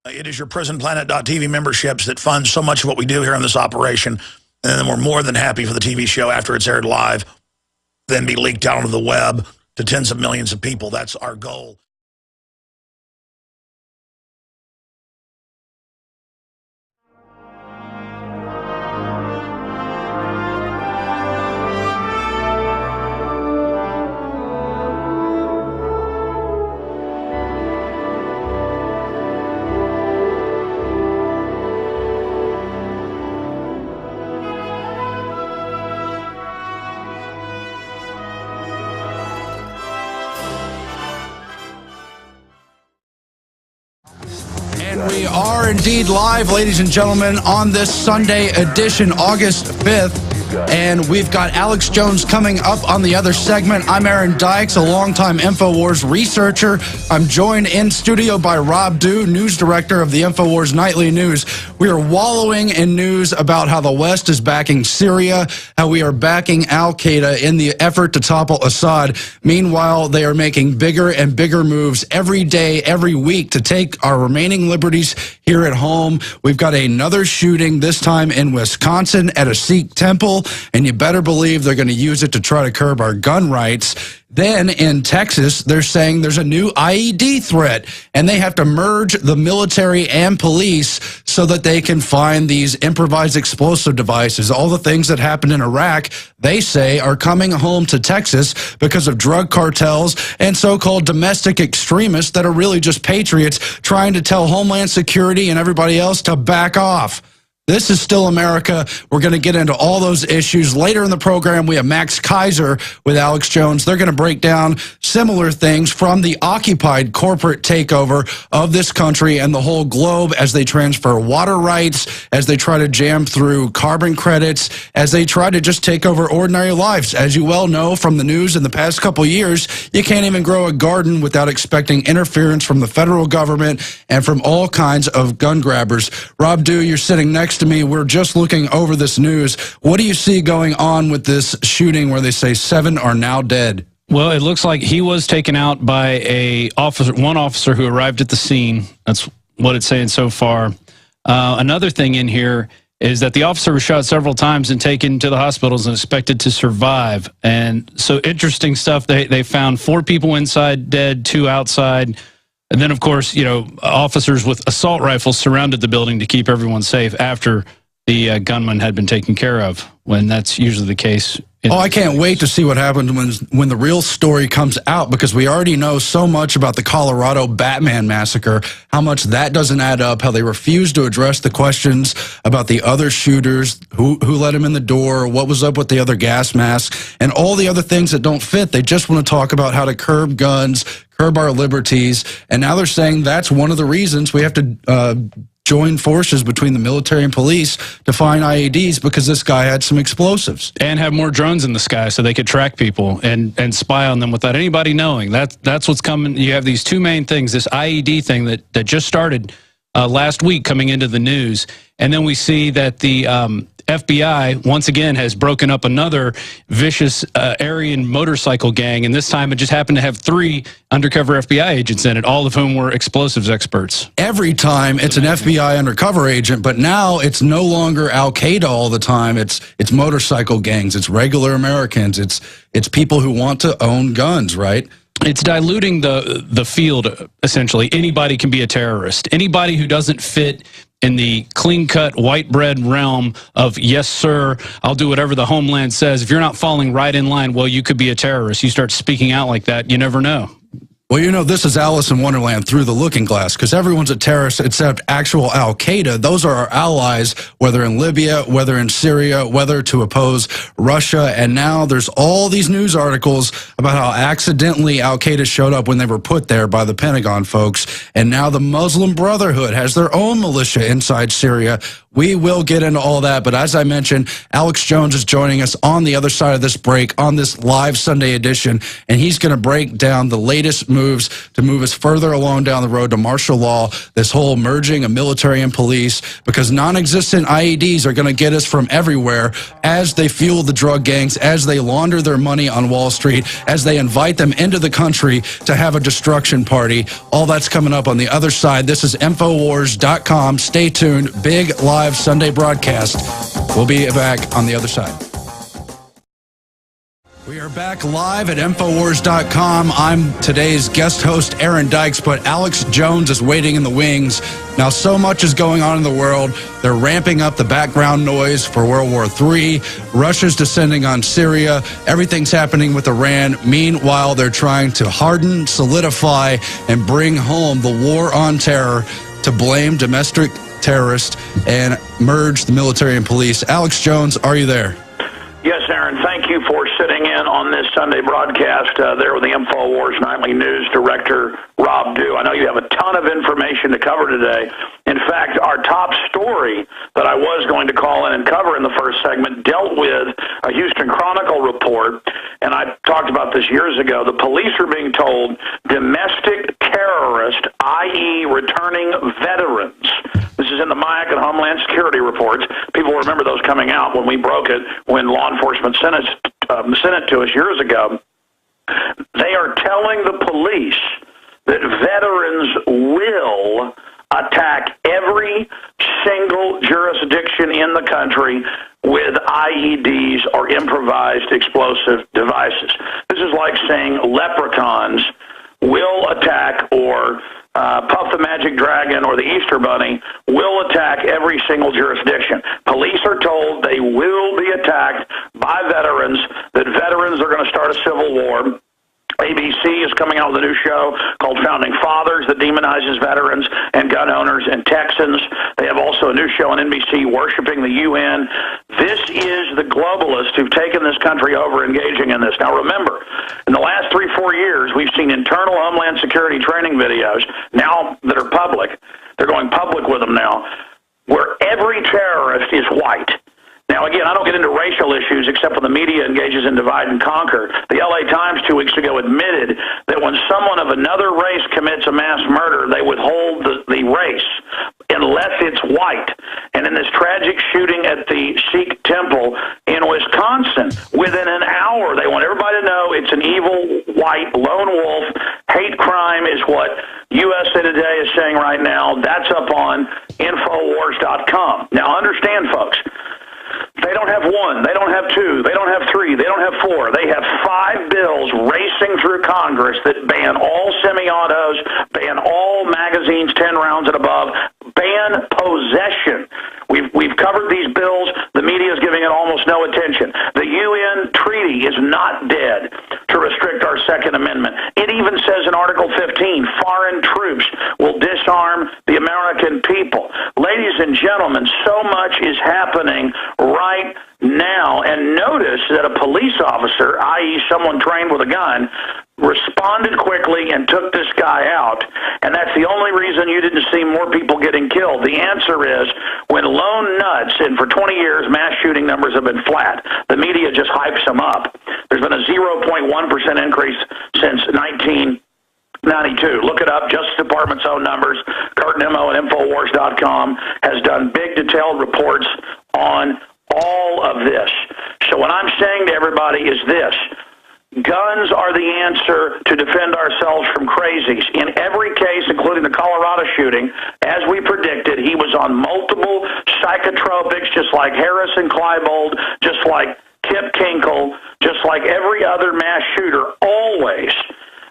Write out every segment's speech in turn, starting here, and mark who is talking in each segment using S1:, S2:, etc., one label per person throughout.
S1: It is your prisonplanet.tv memberships that fund so much of what we do here on this operation. And then we're more than happy for the TV show after it's aired live, then be leaked out onto the web to tens of millions of people. That's our goal.
S2: And we are indeed live, ladies and gentlemen, on this Sunday edition, August 5th. And we've got Alex Jones coming up on the other segment. I'm Aaron Dykes, a longtime Infowars researcher. I'm joined in studio by Rob Dew, news director of the Infowars Nightly News. We are wallowing in news about how the West is backing Syria, how we are backing al-Qaeda in the effort to topple Assad. Meanwhile, they are making bigger and bigger moves every day, every week to take our remaining liberties here at home. We've got another shooting, this time in Wisconsin at a Sikh temple. And you better believe they're going to use it to try to curb our gun rights. Then in Texas, they're saying there's a new IED threat, and they have to merge the military and police so that they can find these improvised explosive devices. All the things that happened in Iraq, they say, are coming home to Texas because of drug cartels and so-called domestic extremists that are really just patriots trying to tell Homeland Security and everybody else to back off. This is still America. We're going to get into all those issues. Later in the program, we have Max Keiser with Alex Jones. They're going to break down similar things from the occupied corporate takeover of this country and the whole globe as they transfer water rights, as they try to jam through carbon credits, as they try to just take over ordinary lives. As you well know from the news in the past couple years, you can't even grow a garden without expecting interference from the federal government and from all kinds of gun grabbers. Rob Dew, you're sitting next to me. We're just looking over this news. What do you see going on with this shooting where they say 7 are now dead?
S3: Well, it looks like he was taken out by one officer who arrived at the scene. That's what it's saying so far. Another thing in here is that the officer was shot several times and taken to the hospitals and expected to survive. And so interesting stuff. They found 4 people inside dead, 2 outside. And then, of course, you know, officers with assault rifles surrounded the building to keep everyone safe after the gunman had been taken care of, when that's usually the case.
S2: Oh, I can't wait to see what happens when the real story comes out, because we already know so much about the Colorado Batman massacre, how much that doesn't add up, how they refuse to address the questions about the other shooters, who let him in the door, what was up with the other gas masks, and all the other things that don't fit. They just want to talk about how to curb guns, curb our liberties, and now they're saying that's one of the reasons we have to join forces between the military and police to find IEDs, because this guy had some explosives.
S3: And have more drones in the sky so they could track people and spy on them without anybody knowing. That's what's coming. You have these 2 main things, this IED thing that just started last week coming into the news, and then we see that the FBI, once again, has broken up another vicious Aryan motorcycle gang, and this time it just happened to have 3 undercover FBI agents in it, all of whom were explosives experts.
S2: Every time it's an FBI undercover agent, but now it's no longer al-Qaeda all the time. It's motorcycle gangs, it's regular Americans, it's people who want to own guns, right?
S3: It's diluting the field, essentially. Anybody can be a terrorist. Anybody who doesn't fit in the clean-cut, white bread realm of, yes, sir, I'll do whatever the homeland says. If you're not falling right in line, well, you could be a terrorist. You start speaking out like that, you never know.
S2: Well, you know, this is Alice in Wonderland through the looking glass, because everyone's a terrorist except actual al-Qaeda. Those are our allies, whether in Libya, whether in Syria, whether to oppose Russia. And now there's all these news articles about how accidentally al-Qaeda showed up when they were put there by the Pentagon folks. And now the Muslim Brotherhood has their own militia inside Syria. We will get into all that, but as I mentioned, Alex Jones is joining us on the other side of this break on this live Sunday edition, and he's going to break down the latest moves to move us further along down the road to martial law, this whole merging of military and police, because non-existent IEDs are going to get us from everywhere as they fuel the drug gangs, as they launder their money on Wall Street, as they invite them into the country to have a destruction party. All that's coming up on the other side. This is Infowars.com. Stay tuned. Big live Sunday broadcast. We'll be back on the other side. We are back live at Infowars.com. I'm today's guest host, Aaron Dykes, but Alex Jones is waiting in the wings. Now, so much is going on in the world. They're ramping up the background noise for World War III. Russia's descending on Syria. Everything's happening with Iran. Meanwhile, they're trying to harden, solidify, and bring home the war on terror to blame domestic terrorists and merge the military and police. Alex Jones, are you there?
S1: Yes, Aaron, thank you for sitting in on this Sunday broadcast there with the Infowars Nightly News Director, Rob Dew. I know you have a ton of information to cover today. In fact, our top story that I was going to call in and cover in the first segment dealt with a Houston Chronicle report, and I talked about this years ago. The police are being told domestic terrorist, i.e. returning veterans. This is in the MIAC and Homeland Security reports. People remember those coming out when we broke it, when law enforcement sent it to us years ago. They are telling the police that veterans will attack every single jurisdiction in the country with IEDs or improvised explosive devices. This is like saying leprechauns will attack, or Puff the Magic Dragon or the Easter Bunny will attack every single jurisdiction. Police are told they will be attacked by veterans, that veterans are going to start a civil war. ABC is coming out with a new show called Founding Fathers that demonizes veterans and gun owners and Texans. They have also a new show on NBC, Worshiping the UN. This is the globalists who've taken this country over, engaging in this. Now remember, in the last 3-4 years, we've seen internal Homeland Security training videos now that are public. They're going public with them now, where every terrorist is white. Now, again, I don't get into racial issues except when the media engages in divide and conquer. The LA Times 2 weeks ago admitted that when someone of another race commits a mass murder, they withhold the race unless it's white. And in this tragic shooting at the Sikh temple in Wisconsin, within an hour, they want everybody to know it's an evil, white, lone wolf. Hate crime is what USA Today is saying right now. That's up on Infowars.com. Now, understand, folks, they don't have one, they don't have two, they don't have three, they don't have four. They have 5 bills racing through Congress that ban all semi-autos, ban all magazines 10 rounds and above, ban possession. We've covered these bills. The media is giving it almost no attention. The UN treaty is not dead to restrict our Second Amendment. It even says in Article 15, foreign troops will disarm the American people. Ladies and gentlemen, so much is happening right now. And notice that a police officer, i.e. someone trained with a gun, responded quickly and took this guy out. And that's the only reason you didn't see more people getting killed. The answer is when lone nuts, and for 20 years mass shooting numbers have been flat, the media just hypes them up. There's been a 0.1% increase since 1992. Look it up. Justice Department's own numbers. Kurt Nimmo at Infowars.com has done big detailed reports on all of this. So what I'm saying to everybody is this: guns are the answer to defend ourselves from crazies. In every case, including the Colorado shooting, as we predicted, he was on multiple psychotropics, just like Harrison Kleinbold, just like Kip Kinkle, just like every other mass shooter, always.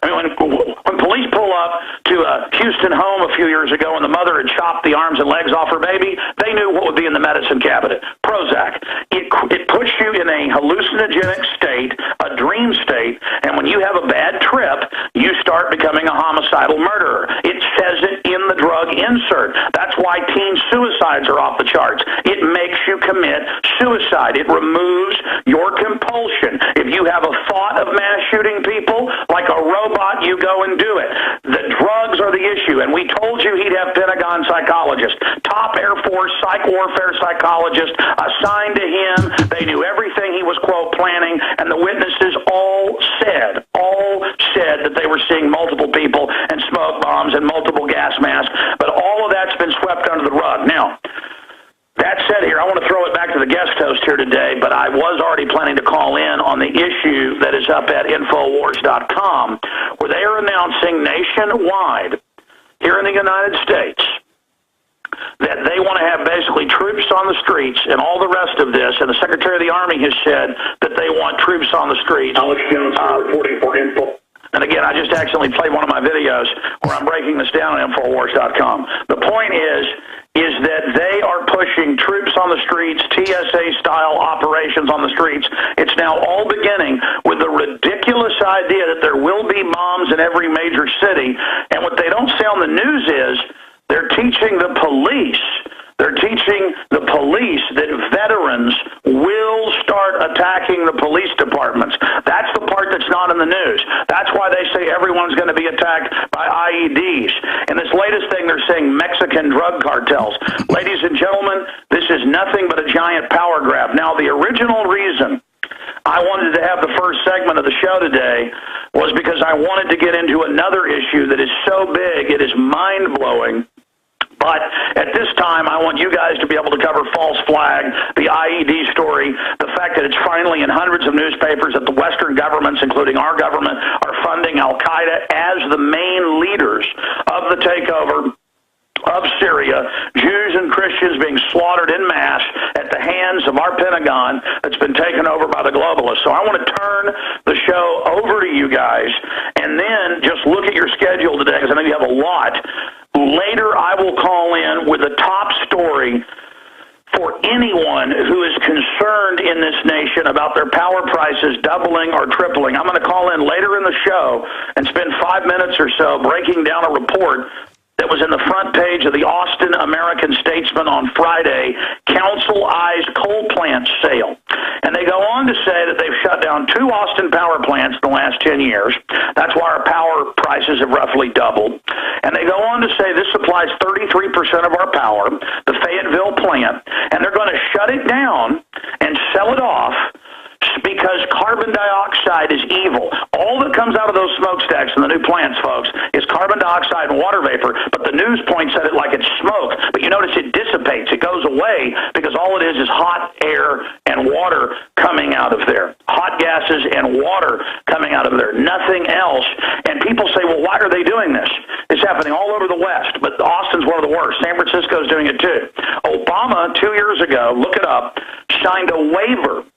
S1: I mean, when police pull up to a Houston home a few years ago and the mother had chopped the arms and legs off her baby, they knew what would be in the medicine cabinet: Prozac. It puts you in a hallucinogenic state, a dream state, and when you have a bad trip, you start becoming a homicidal murderer. It says it in the drug
S4: insert. That's why teen suicides are off the charts. It makes you commit suicide. It removes your compulsion. If you have a thought of mass shooting people, like a robot, you go and do it. The drugs are the issue, and we told you he'd have Pentagon psychologists, top Air Force psych warfare psychologists assigned to him. They knew everything he was, quote, planning, and the witnesses all said that they were seeing multiple people and smoke bombs and multiple gas masks, but all of that's been swept under the rug. Now, that said here, I want to throw it back to the guest host here today, but I was already planning to call in on the issue that is up at Infowars.com, where they are announcing nationwide here in the United States that they want to have basically troops on the streets and all the rest of this, and the Secretary of the Army has said that they want troops on the streets.
S5: Alex Jones reporting for Info.
S4: And again, I just accidentally played one of my videos where I'm breaking this down on Infowars.com. The point is that they are pushing troops on the streets, TSA-style operations on the streets. It's now all beginning with the ridiculous idea that there will be bombs in every major city. And what they don't say on the news is they're teaching the police. They're teaching the police that veterans will start attacking the police departments. That's the part that's not in the news. That's why they say everyone's going to be attacked by IEDs. And this latest thing, they're saying Mexican drug cartels. Ladies and gentlemen, this is nothing but a giant power grab. Now, the original reason I wanted to have the first segment of the show today was because I wanted to get into another issue that is so big, it is mind-blowing. But at this time, I want you guys to be able to cover false flag, the IED story, the fact that it's finally in hundreds of newspapers that the Western governments, including our government, are funding al-Qaeda as the main leaders of the takeover of Syria, Jews and Christians being slaughtered en masse at the hands of our Pentagon that's been taken over by the globalists. So I want to turn the show over to you guys and then just look at your schedule today, because I know you have a lot. Later, I will call in with a top story for anyone who is concerned in this nation about their power prices doubling or tripling. I'm going to call in later in the show and spend 5 minutes or so breaking down a report that was in the front page of the Austin American-Statesman on Friday, Council Eyes coal plant sale. And they go on to say that they've shut down 2 Austin power plants in the last 10 years. That's why our power prices have roughly doubled. And they go on to say this supplies 33% of our power, the Fayetteville plant, and they're going to shut it down and sell it off because carbon dioxide is evil. All that comes out of those smokestacks in the new plants, folks, is carbon dioxide and water vapor, but the news points at it like it's smoke. But you notice it dissipates. It goes away because all it is hot air and water coming out of there. Hot gases and water coming out of there. Nothing else. And people say, well, why are they doing this? It's happening all over the West, but Austin's one of the worst. San Francisco's doing it too. Obama, 2 years ago, look it up, signed a waiver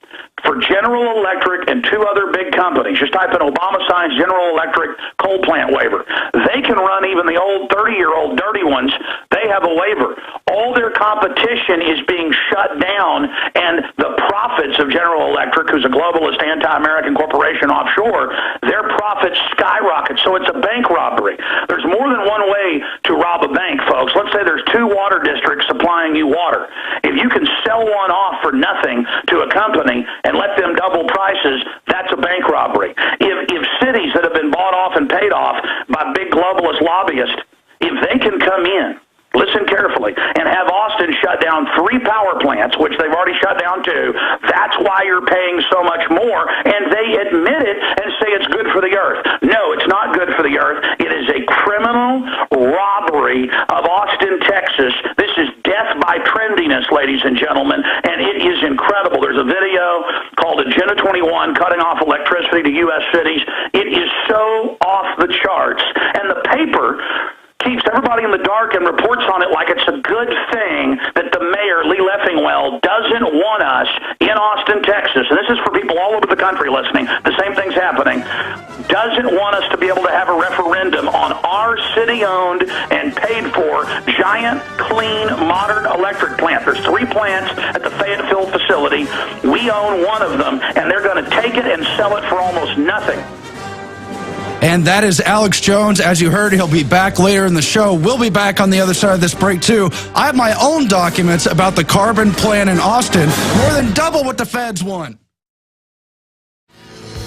S4: for General Electric and 2 other big companies. Just type in Obama signs General Electric coal plant waiver. They can run even the old 30-year-old dirty ones. They have a waiver. All their competition is being shut down, and the profits of General Electric, who's a globalist anti-American corporation offshore, their profits skyrocket. So it's a bank robbery. There's more than one way to rob a bank, folks. Let's say there's 2 water districts supplying you water. If you can sell one off for nothing to a company and let them double prices, that's a bank robbery. If cities that have been bought off and paid off by big globalist lobbyists, if they can come in, listen carefully, and have Austin shut down 3 power plants, which they've already shut down 2, that's why you're paying so much more, and they admit it and say it's good for the earth. No, it's not good for the earth. It is a criminal robbery of Austin, Texas. This is death by trendiness, ladies and gentlemen, and it is incredible. There's a video called Agenda 21, Cutting Off Electricity to U.S. Cities. It is so off the charts, and the paper keeps everybody in the dark and reports on it like it's a good thing that the mayor, Lee Leffingwell, doesn't want us in Austin, Texas, and this is for people all over the country listening, the same thing's happening, doesn't want us to be able to have a referendum on our city-owned and paid-for giant, clean, modern electric plant. There's 3 plants at the Fayetteville facility. We own one of them, and they're going to take it and sell it for almost nothing.
S2: And that is Alex Jones. As you heard, he'll be back later in the show. We'll be back on the other side of this break, too. I have my own documents about the carbon plan in Austin, more than double what the feds want.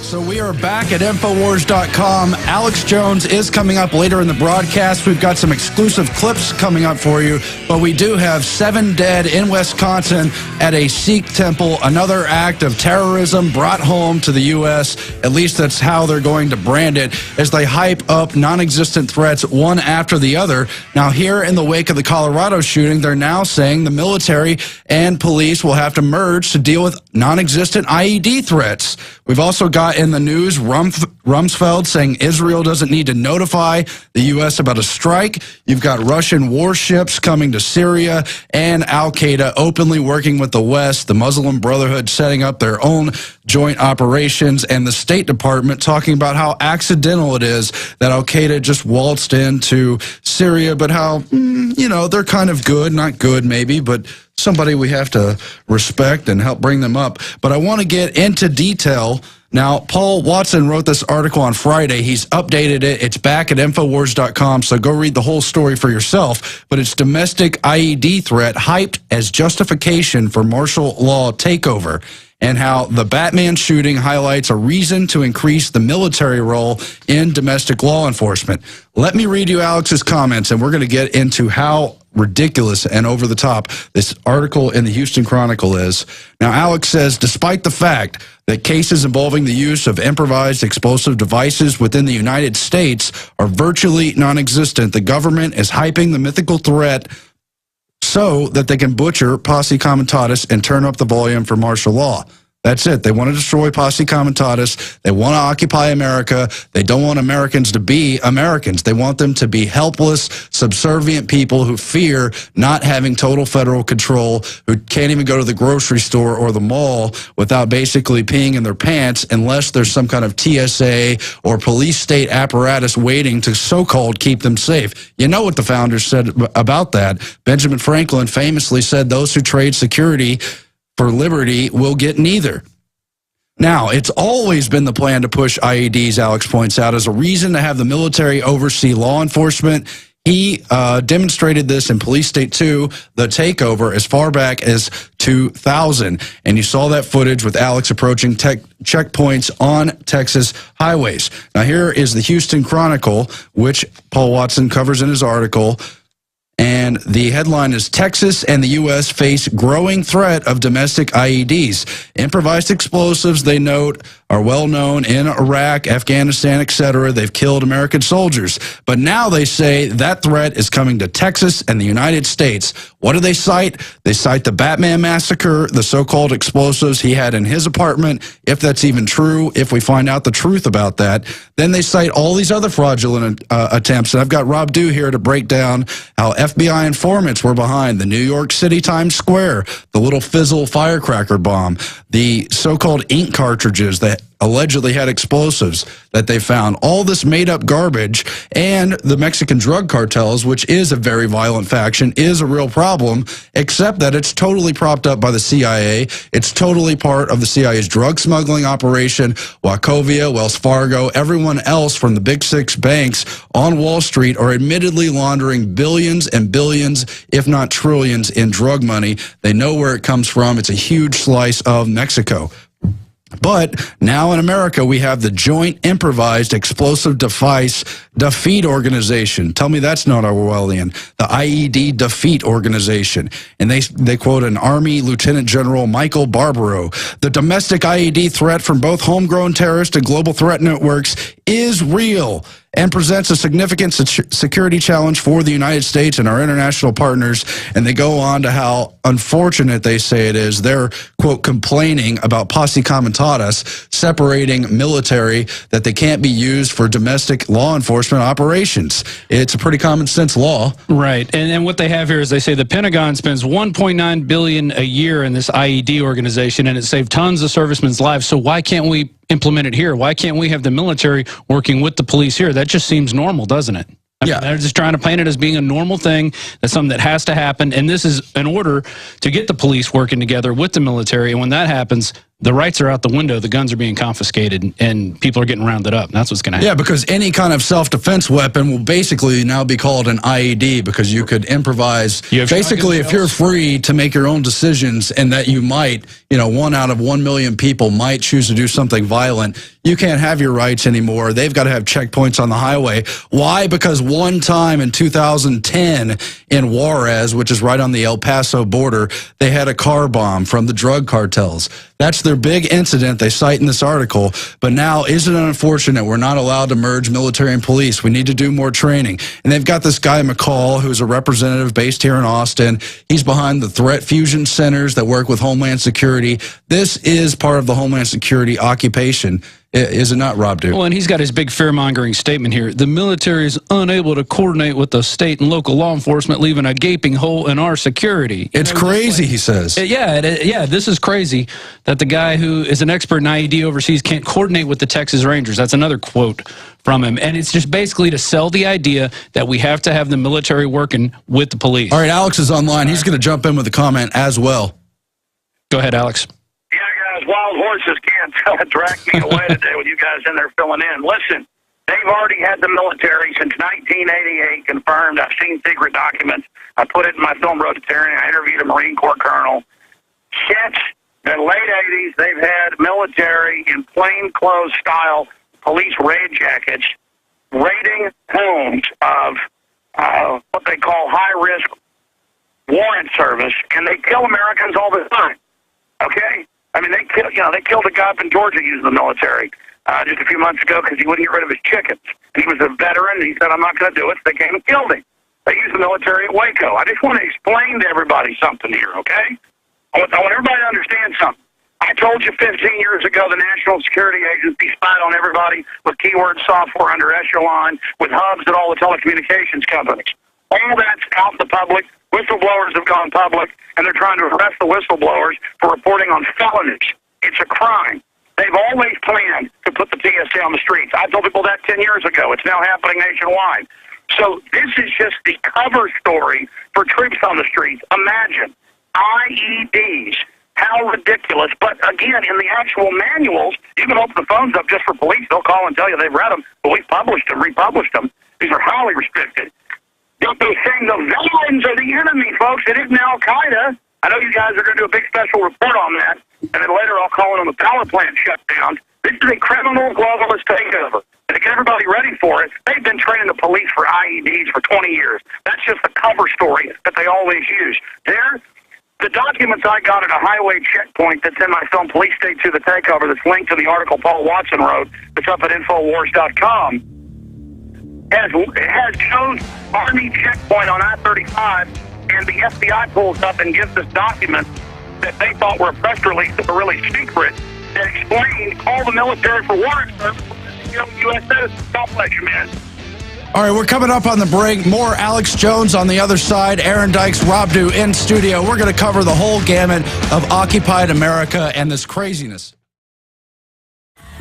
S2: So we are back at Infowars.com. Alex Jones is coming up later in the broadcast. We've got some exclusive clips coming up for you, but we do have 7 dead in Wisconsin at a Sikh temple, another act of terrorism brought home to the U.S. At least that's how they're going to brand it, as they hype up non-existent threats one after the other. Now, here in the wake of the Colorado shooting, they're now saying the military and police will have to merge to deal with non-existent IED threats. We've also got in the news Rumsfeld saying Israel doesn't need to notify the U.S. about a strike. You've got Russian warships coming to Syria, and Al-Qaeda openly working with the West, the Muslim Brotherhood setting up their own joint operations, and the State Department talking about how accidental it is that Al-Qaeda just waltzed into Syria, but how, they're kind of good, not good maybe, but somebody we have to respect and help bring them up. But I want to get into detail. Now, Paul Watson wrote this article on Friday. He's updated it. It's back at Infowars.com, so go read the whole story for yourself. But it's domestic IED threat hyped as justification for martial law takeover, and how the Batman shooting highlights a reason to increase the military role in domestic law enforcement. Let me read you Alex's comments, and we're going to get into how ridiculous and over the top this article in the Houston Chronicle is. Now, Alex says, despite the fact that cases involving the use of improvised explosive devices within the United States are virtually non-existent, the government is hyping the mythical threat so that they can butcher posse comitatus and turn up the volume for martial law. That's it. They want to destroy posse comitatus. They want to occupy America. They don't want Americans to be Americans. They want them to be helpless, subservient people who fear not having total federal control, who can't even go to the grocery store or the mall without basically peeing in their pants unless there's some kind of TSA or police state apparatus waiting to so-called keep them safe. You know what the founders said about that. Benjamin Franklin famously said those who trade security for liberty will get neither. Now, it's always been the plan to push IEDs, Alex points out, as a reason to have the military oversee law enforcement. He demonstrated this in Police State 2, the takeover, as far back as 2000. And you saw that footage with Alex approaching checkpoints on Texas highways. Now, here is the Houston Chronicle, which Paul Watson covers in his article. And the headline is, Texas and the U.S. face growing threat of domestic IEDs. Improvised explosives, they note, are well known in Iraq, Afghanistan, etc. They've killed American soldiers. But now they say that threat is coming to Texas and the United States. What do they cite? They cite the Batman massacre, the so-called explosives he had in his apartment, if that's even true, if we find out the truth about that. Then they cite all these other fraudulent attempts. And I've got Rob Dew here to break down how FBI informants were behind the New York City Times Square, the little fizzle firecracker bomb, the so-called ink cartridges that allegedly had explosives that they found, all this made-up garbage, and the Mexican drug cartels, which is a very violent faction, is a real problem, except that it's totally propped up by the CIA. It's totally part of the CIA's drug smuggling operation. Wachovia, Wells Fargo, everyone else from the big 6 banks on Wall Street are admittedly laundering billions and billions, if not trillions, in drug money. They know where it comes from. It's a huge slice of Mexico. But now in America, we have the Joint Improvised Explosive Device Defeat Organization. Tell me that's not Orwellian. The IED Defeat Organization. And they quote an Army Lieutenant General Michael Barbaro. The domestic IED threat from both homegrown terrorist and global threat networks is real and presents a significant security challenge for the United States and our international partners. And they go on to how unfortunate they say it is. They're, quote, complaining about posse comitatus, separating military, that they can't be used for domestic law enforcement operations. It's a pretty common sense law.
S3: Right. And what they have here is they say the Pentagon spends $1.9 billion a year in this IED organization, and it saved tons of servicemen's lives. So why can't we implement it here? Why can't we have the military working with the police here? That just seems normal, doesn't it? I mean, they're just trying to paint it as being a normal thing. That's something that has to happen. And this is in order to get the police working together with the military. And when that happens, the rights are out the window, the guns are being confiscated, and people are getting rounded up. That's what's going to happen.
S2: Yeah, because any kind of self-defense weapon will basically now be called an IED, because you could improvise. Basically, if you're free to make your own decisions, and that you might, 1 out of 1 million people might choose to do something violent, you can't have your rights anymore. They've got to have checkpoints on the highway. Why? Because one time in 2010 in Juarez, which is right on the El Paso border, they had a car bomb from the drug cartels. That's their big incident they cite in this article. But now, isn't it unfortunate we're not allowed to merge military and police? We need to do more training. And they've got this guy, McCall, who's a representative based here in Austin. He's behind the threat fusion centers that work with Homeland Security. This is part of the Homeland Security occupation. Is it not, Rob Duke?
S3: Well, and he's got his big fear-mongering statement here. The military is unable to coordinate with the state and local law enforcement, leaving a gaping hole in our security.
S2: It's crazy, he says.
S3: Yeah, this is crazy that the guy who is an expert in IED overseas can't coordinate with the Texas Rangers. That's another quote from him. And it's just basically to sell the idea that we have to have the military working with the police.
S2: All right, Alex is online. He's going to jump in with a comment as well.
S3: Go ahead, Alex.
S4: Wild horses can't drag me away today with you guys in there filling in. Listen, they've already had the military since 1988 confirmed. I've seen secret documents. I put it in my film Rotarian. I interviewed a Marine Corps colonel. Since the late 80s, they've had military in plainclothes style police raid jackets raiding homes of what they call high-risk warrant service, and they kill Americans all the time. Okay? I mean, they killed a guy up in Georgia using the military just a few months ago because he wouldn't get rid of his chickens. And he was a veteran, and he said, I'm not going to do it. So they came and killed him. They used the military at Waco. I just want to explain to everybody something here, okay? I want everybody to understand something. I told you 15 years ago the National Security Agency spied on everybody with keyword software under Echelon, with hubs at all the telecommunications companies. All that's out in the public. Whistleblowers have gone public, and they're trying to arrest the whistleblowers for reporting on felonies. It's a crime. They've always planned to put the TSA on the streets. I told people that 10 years ago. It's now happening nationwide. So this is just the cover story for troops on the streets. Imagine IEDs. How ridiculous. But again, in the actual manuals, you can open the phones up just for police. They'll call and tell you they've read them, but we've published them, republished them. These are highly restricted. They're saying the villains are the enemy, folks. It isn't Al-Qaeda. I know you guys are going to do a big special report on that, and then later I'll call it on the power plant shutdown. This is a criminal globalist takeover. And to get everybody ready for it, they've been training the police for IEDs for 20 years. That's just the cover story that they always use. The documents I got at a highway checkpoint that's in my film Police State to the Takeover, that's linked to the article Paul Watson wrote, that's up at Infowars.com, has shown Army checkpoint on I-35, and the FBI pulls up and gives us documents that they thought were a press release that were really secret, that explain all the military for warrant service U.S. citizens. God bless you, man.
S2: All right, we're coming up on the break. More Alex Jones on the other side. Aaron Dykes, Rob Dew in studio. We're going to cover the whole gamut of occupied America and this craziness.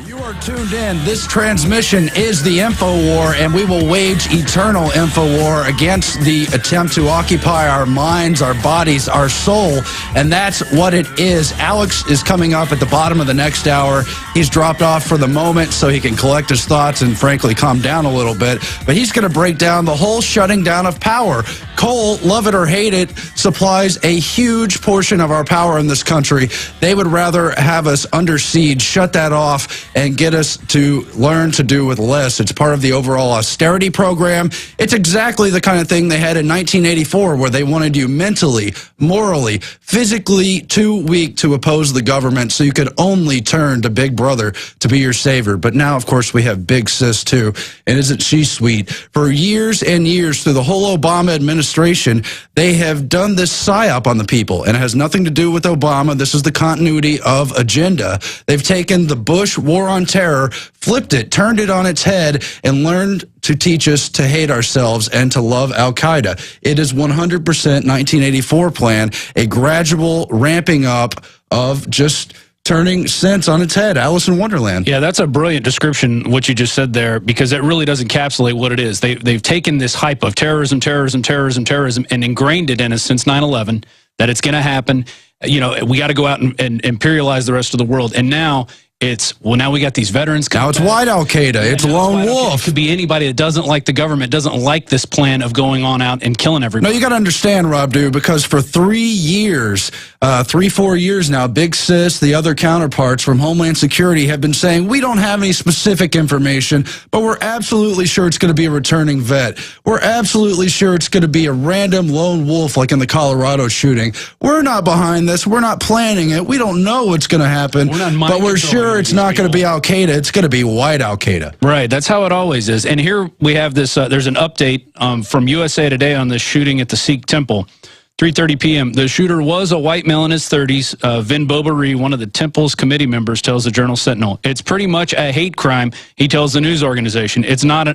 S2: You are tuned in. This transmission is the Infowar, and we will wage eternal Infowar against the attempt to occupy our minds, our bodies, our soul, and that's what it is. Alex is coming up at the bottom of the next hour. He's dropped off for the moment so he can collect his thoughts and, frankly, calm down a little bit, but he's going to break down the whole shutting down of power. Coal, love it or hate it, supplies a huge portion of our power in this country. They would rather have us under siege, shut that off, and get us to learn to do with less. It's part of the overall austerity program. It's exactly the kind of thing they had in 1984, where they wanted you mentally, morally, physically too weak to oppose the government, so you could only turn to Big Brother to be your savior. But now, of course, we have Big Sis, too. And isn't she sweet? For years and years, through the whole Obama administration, they have done this psyop on the people, and it has nothing to do with Obama. This is the continuity of agenda. They've taken the Bush war on terror, flipped it, turned it on its head, and learned to teach us to hate ourselves and to love Al-Qaeda. It is 100% 1984 plan, a gradual ramping up of just turning sense on its head. Alice in Wonderland.
S3: Yeah, that's a brilliant description, what you just said there, because it really does encapsulate what it is. They've taken this hype of terrorism, and ingrained it in us since 9/11, that it's going to happen. you know, we got to go out and imperialize the rest of the world. And now it's, well, now we got these veterans.
S2: Now it's white Al-Qaeda. It's lone wolf.
S3: It could be anybody that doesn't like the government, doesn't like this plan of going on out and killing everybody.
S2: No, you got to understand, Rob, dude, because for 3 years, 4 years now, Big Sis, the other counterparts from Homeland Security have been saying, we don't have any specific information, but we're absolutely sure it's going to be a returning vet. We're absolutely sure it's going to be a random lone wolf like in the Colorado shooting. We're not behind this. We're not planning it. We don't know what's going to happen, but we're sure it's not going to be Al-Qaeda. It's going to be white Al-Qaeda.
S3: Right. That's how it always is. And here we have this, there's an update from USA Today on this shooting at the Sikh temple. 3:30 p.m. The shooter was a white male in his 30s. Vin Bobari, one of the temple's committee members, tells the Journal Sentinel, it's pretty much a hate crime, he tells the news organization. It's not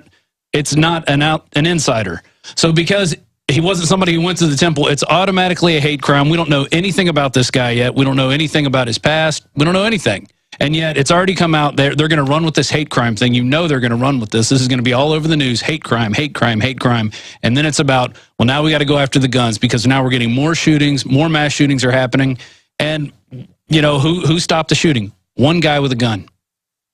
S3: an insider. So because he wasn't somebody who went to the temple, it's automatically a hate crime. We don't know anything about this guy yet. We don't know anything about his past. We don't know anything. And yet it's already come out. They're going to run with this hate crime thing. You know they're going to run with this. This is going to be all over the news. Hate crime, hate crime, hate crime. And then it's about, well, now we got to go after the guns because now we're getting more shootings. More mass shootings are happening. And, you know, who stopped the shooting? One guy with a gun.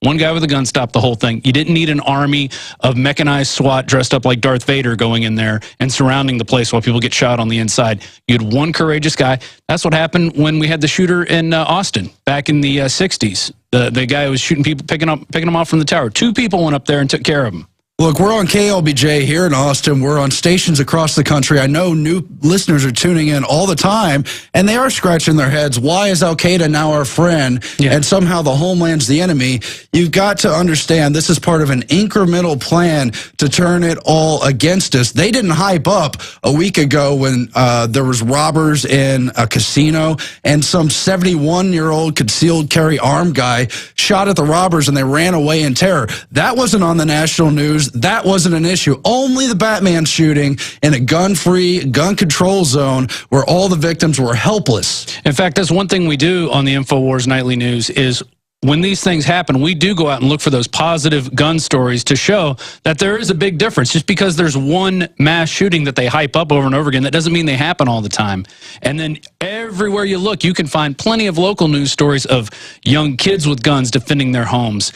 S3: One guy with a gun stopped the whole thing. You didn't need an army of mechanized SWAT dressed up like Darth Vader going in there and surrounding the place while people get shot on the inside. You had one courageous guy. That's what happened when we had the shooter in Austin back in the 60s. The guy who was shooting people, picking them off from the tower. 2 people went up there and took care of him.
S2: Look, we're on KLBJ here in Austin. We're on stations across the country. I know new listeners are tuning in all the time, and they are scratching their heads. Why is Al-Qaeda now our friend, and somehow the homeland's the enemy? You've got to understand this is part of an incremental plan to turn it all against us. They didn't hype up a week ago when there was robbers in a casino, and some 71-year-old concealed carry arm guy shot at the robbers, and they ran away in terror. That wasn't on the national news. That wasn't an issue. Only the Batman shooting in a gun-free, gun control zone where all the victims were helpless.
S3: In fact, that's one thing we do on the Infowars Nightly News is when these things happen, we do go out and look for those positive gun stories to show that there is a big difference. Just because there's one mass shooting that they hype up over and over again, that doesn't mean they happen all the time. And then everywhere you look, you can find plenty of local news stories of young kids with guns defending their homes.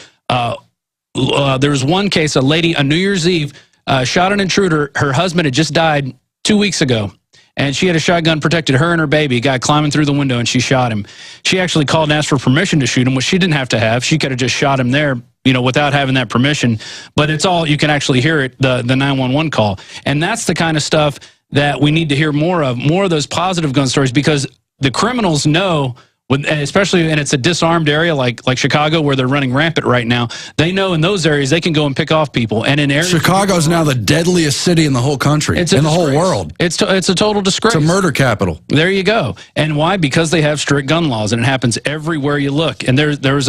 S3: There was one case, a lady on New Year's Eve shot an intruder. Her husband had just died 2 weeks ago, and she had a shotgun protected her and her baby. A guy climbing through the window, and she shot him. She actually called and asked for permission to shoot him, which she didn't have to have. She could have just shot him there, you know, without having that permission. But it's all, you can actually hear it, the 911 call. And that's the kind of stuff that we need to hear more of those positive gun stories, because the criminals know, especially, and it's a disarmed area like Chicago where they're running rampant right now, they know in those areas they can go and pick off people. And in areas,
S2: Chicago's now the deadliest city in the whole country, in the whole world.
S3: It's a total disgrace.
S2: It's a murder capital.
S3: There you go. And why? Because they have strict gun laws, and it happens everywhere you look. And there was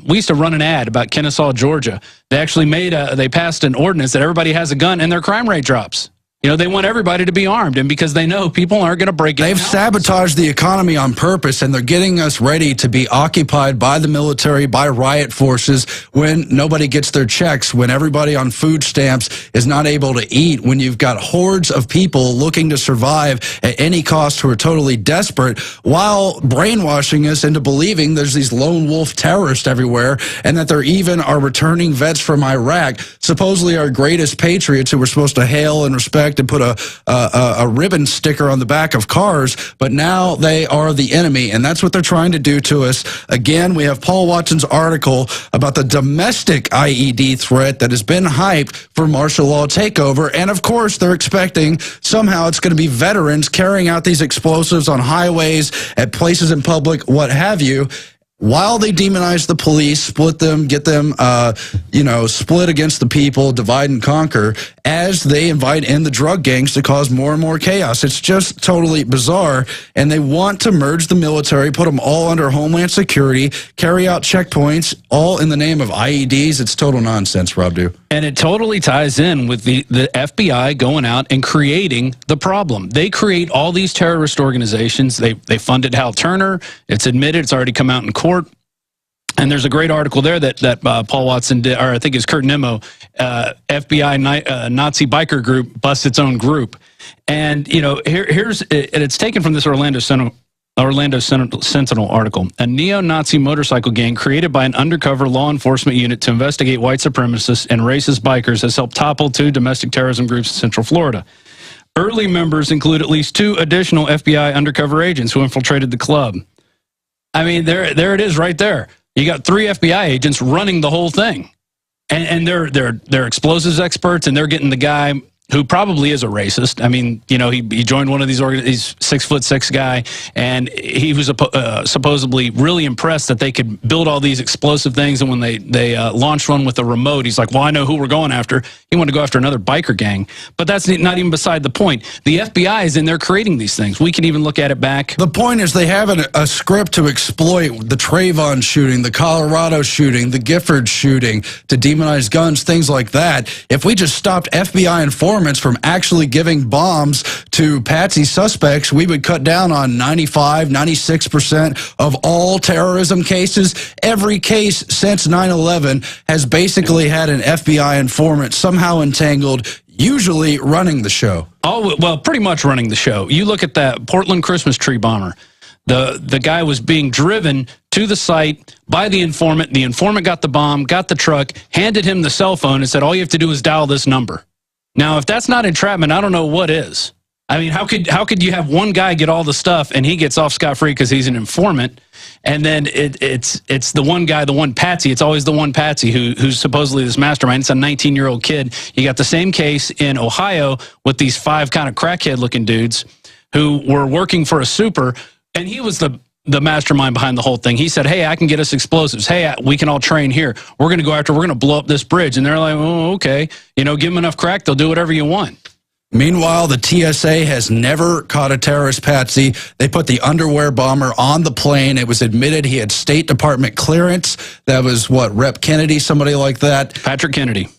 S3: we used to run an ad about Kennesaw, Georgia. They actually they passed an ordinance that everybody has a gun and their crime rate drops. You know, they want everybody to be armed, and because they know people aren't going to break it.
S2: They've sabotaged the economy on purpose, and they're getting us ready to be occupied by the military, by riot forces, when nobody gets their checks, when everybody on food stamps is not able to eat, when you've got hordes of people looking to survive at any cost who are totally desperate, while brainwashing us into believing there's these lone wolf terrorists everywhere, and that there even are returning vets from Iraq, supposedly our greatest patriots who we're supposed to hail and respect and put a ribbon sticker on the back of cars, but now they are the enemy, and that's what they're trying to do to us. Again, we have Paul Watson's article about the domestic IED threat that has been hyped for martial law takeover, and of course they're expecting somehow it's going to be veterans carrying out these explosives on highways, at places in public, what have you. While they demonize the police, split them, get them, split against the people, divide and conquer, as they invite in the drug gangs to cause more and more chaos. It's just totally bizarre, and they want to merge the military, put them all under Homeland Security, carry out checkpoints, all in the name of IEDs. It's total nonsense, Rabdu.
S3: And it totally ties in with the FBI going out and creating the problem. They create all these terrorist organizations. They funded Hal Turner. It's admitted. It's already come out in court. And there's a great article there that Paul Watson did, or I think it's Kurt Nimmo, FBI Nazi biker group busts its own group. And, you know, and it's taken from this Orlando Orlando Sentinel article. A neo-Nazi motorcycle gang created by an undercover law enforcement unit to investigate white supremacists and racist bikers has helped topple 2 domestic terrorism groups in Central Florida. Early members include at least 2 additional FBI undercover agents who infiltrated the club. I mean, there it is right there. You got 3 FBI agents running the whole thing. And they're explosives experts, and they're getting the guy who probably is a racist. I mean, you know, he joined one of these 6'6" guy, and he was supposedly really impressed that they could build all these explosive things. And when they launched one with a remote, he's like, well, I know who we're going after. He wanted to go after another biker gang. But that's not even beside the point. The FBI is in there creating these things. We can even look at it back.
S2: The point is they have a script to exploit the Trayvon shooting, the Colorado shooting, the Gifford shooting, to demonize guns, things like that. If we just stopped FBI informants from actually giving bombs to patsy suspects, we would cut down on 95, 96% of all terrorism cases. Every case since 9/11 has basically had an FBI informant somehow entangled, usually running the show.
S3: Oh, well, pretty much running the show. You look at that Portland Christmas tree bomber. The guy was being driven to the site by the informant. The informant got the bomb, got the truck, handed him the cell phone, and said, all you have to do is dial this number. Now, if that's not entrapment, I don't know what is. I mean, how could you have one guy get all the stuff and he gets off scot-free because he's an informant, and then it's the one guy, the one patsy. It's always the one patsy who's supposedly this mastermind. It's a 19-year-old kid. You got the same case in Ohio with these 5 kind of crackhead-looking dudes who were working for a super, and he was the mastermind behind the whole thing. He said, hey, I can get us explosives. Hey, we can all train here. We're going to go after, we're going to blow up this bridge. And they're like, oh, okay. You know, give them enough crack, they'll do whatever you want.
S2: Meanwhile, the TSA has never caught a terrorist patsy. They put the underwear bomber on the plane. It was admitted he had State Department clearance. That was, what, Rep. Kennedy, somebody like that?
S3: Patrick Kennedy.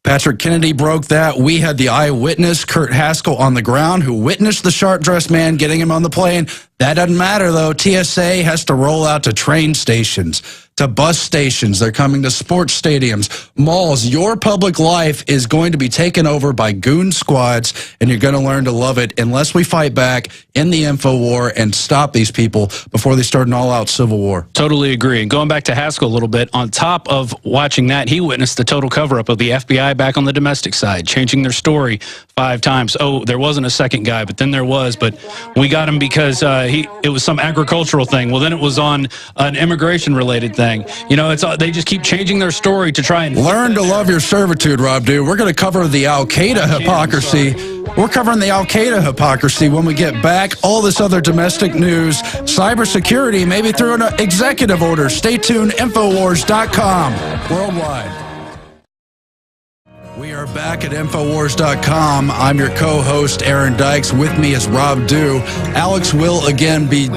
S2: Patrick Kennedy broke that. We had the eyewitness, Kurt Haskell, on the ground, who witnessed the sharp-dressed man getting him on the plane. That doesn't matter, though. TSA has to roll out to train stations, to bus stations. They're coming to sports stadiums, malls. Your public life is going to be taken over by goon squads, and you're going to learn to love it unless we fight back in the info war and stop these people before they start an all-out civil war.
S3: Totally agree. And going back to Haskell a little bit, on top of watching that, he witnessed the total cover-up of the FBI back on the domestic side, changing their story 5 times. Oh, there wasn't a second guy, but then there was. But we got him because it was some agricultural thing. Well, then it was on an immigration-related thing. You know, they just keep changing their story to try and
S2: learn to love your servitude, Rob, dude. We're going to cover the Al-Qaeda hypocrisy. We're covering the Al-Qaeda hypocrisy when we get back. All this other domestic news, cybersecurity, maybe through an executive order. Stay tuned. Infowars.com. Worldwide. We are back at Infowars.com. I'm your co-host, Aaron Dykes. With me is Rob Dew. Alex will again be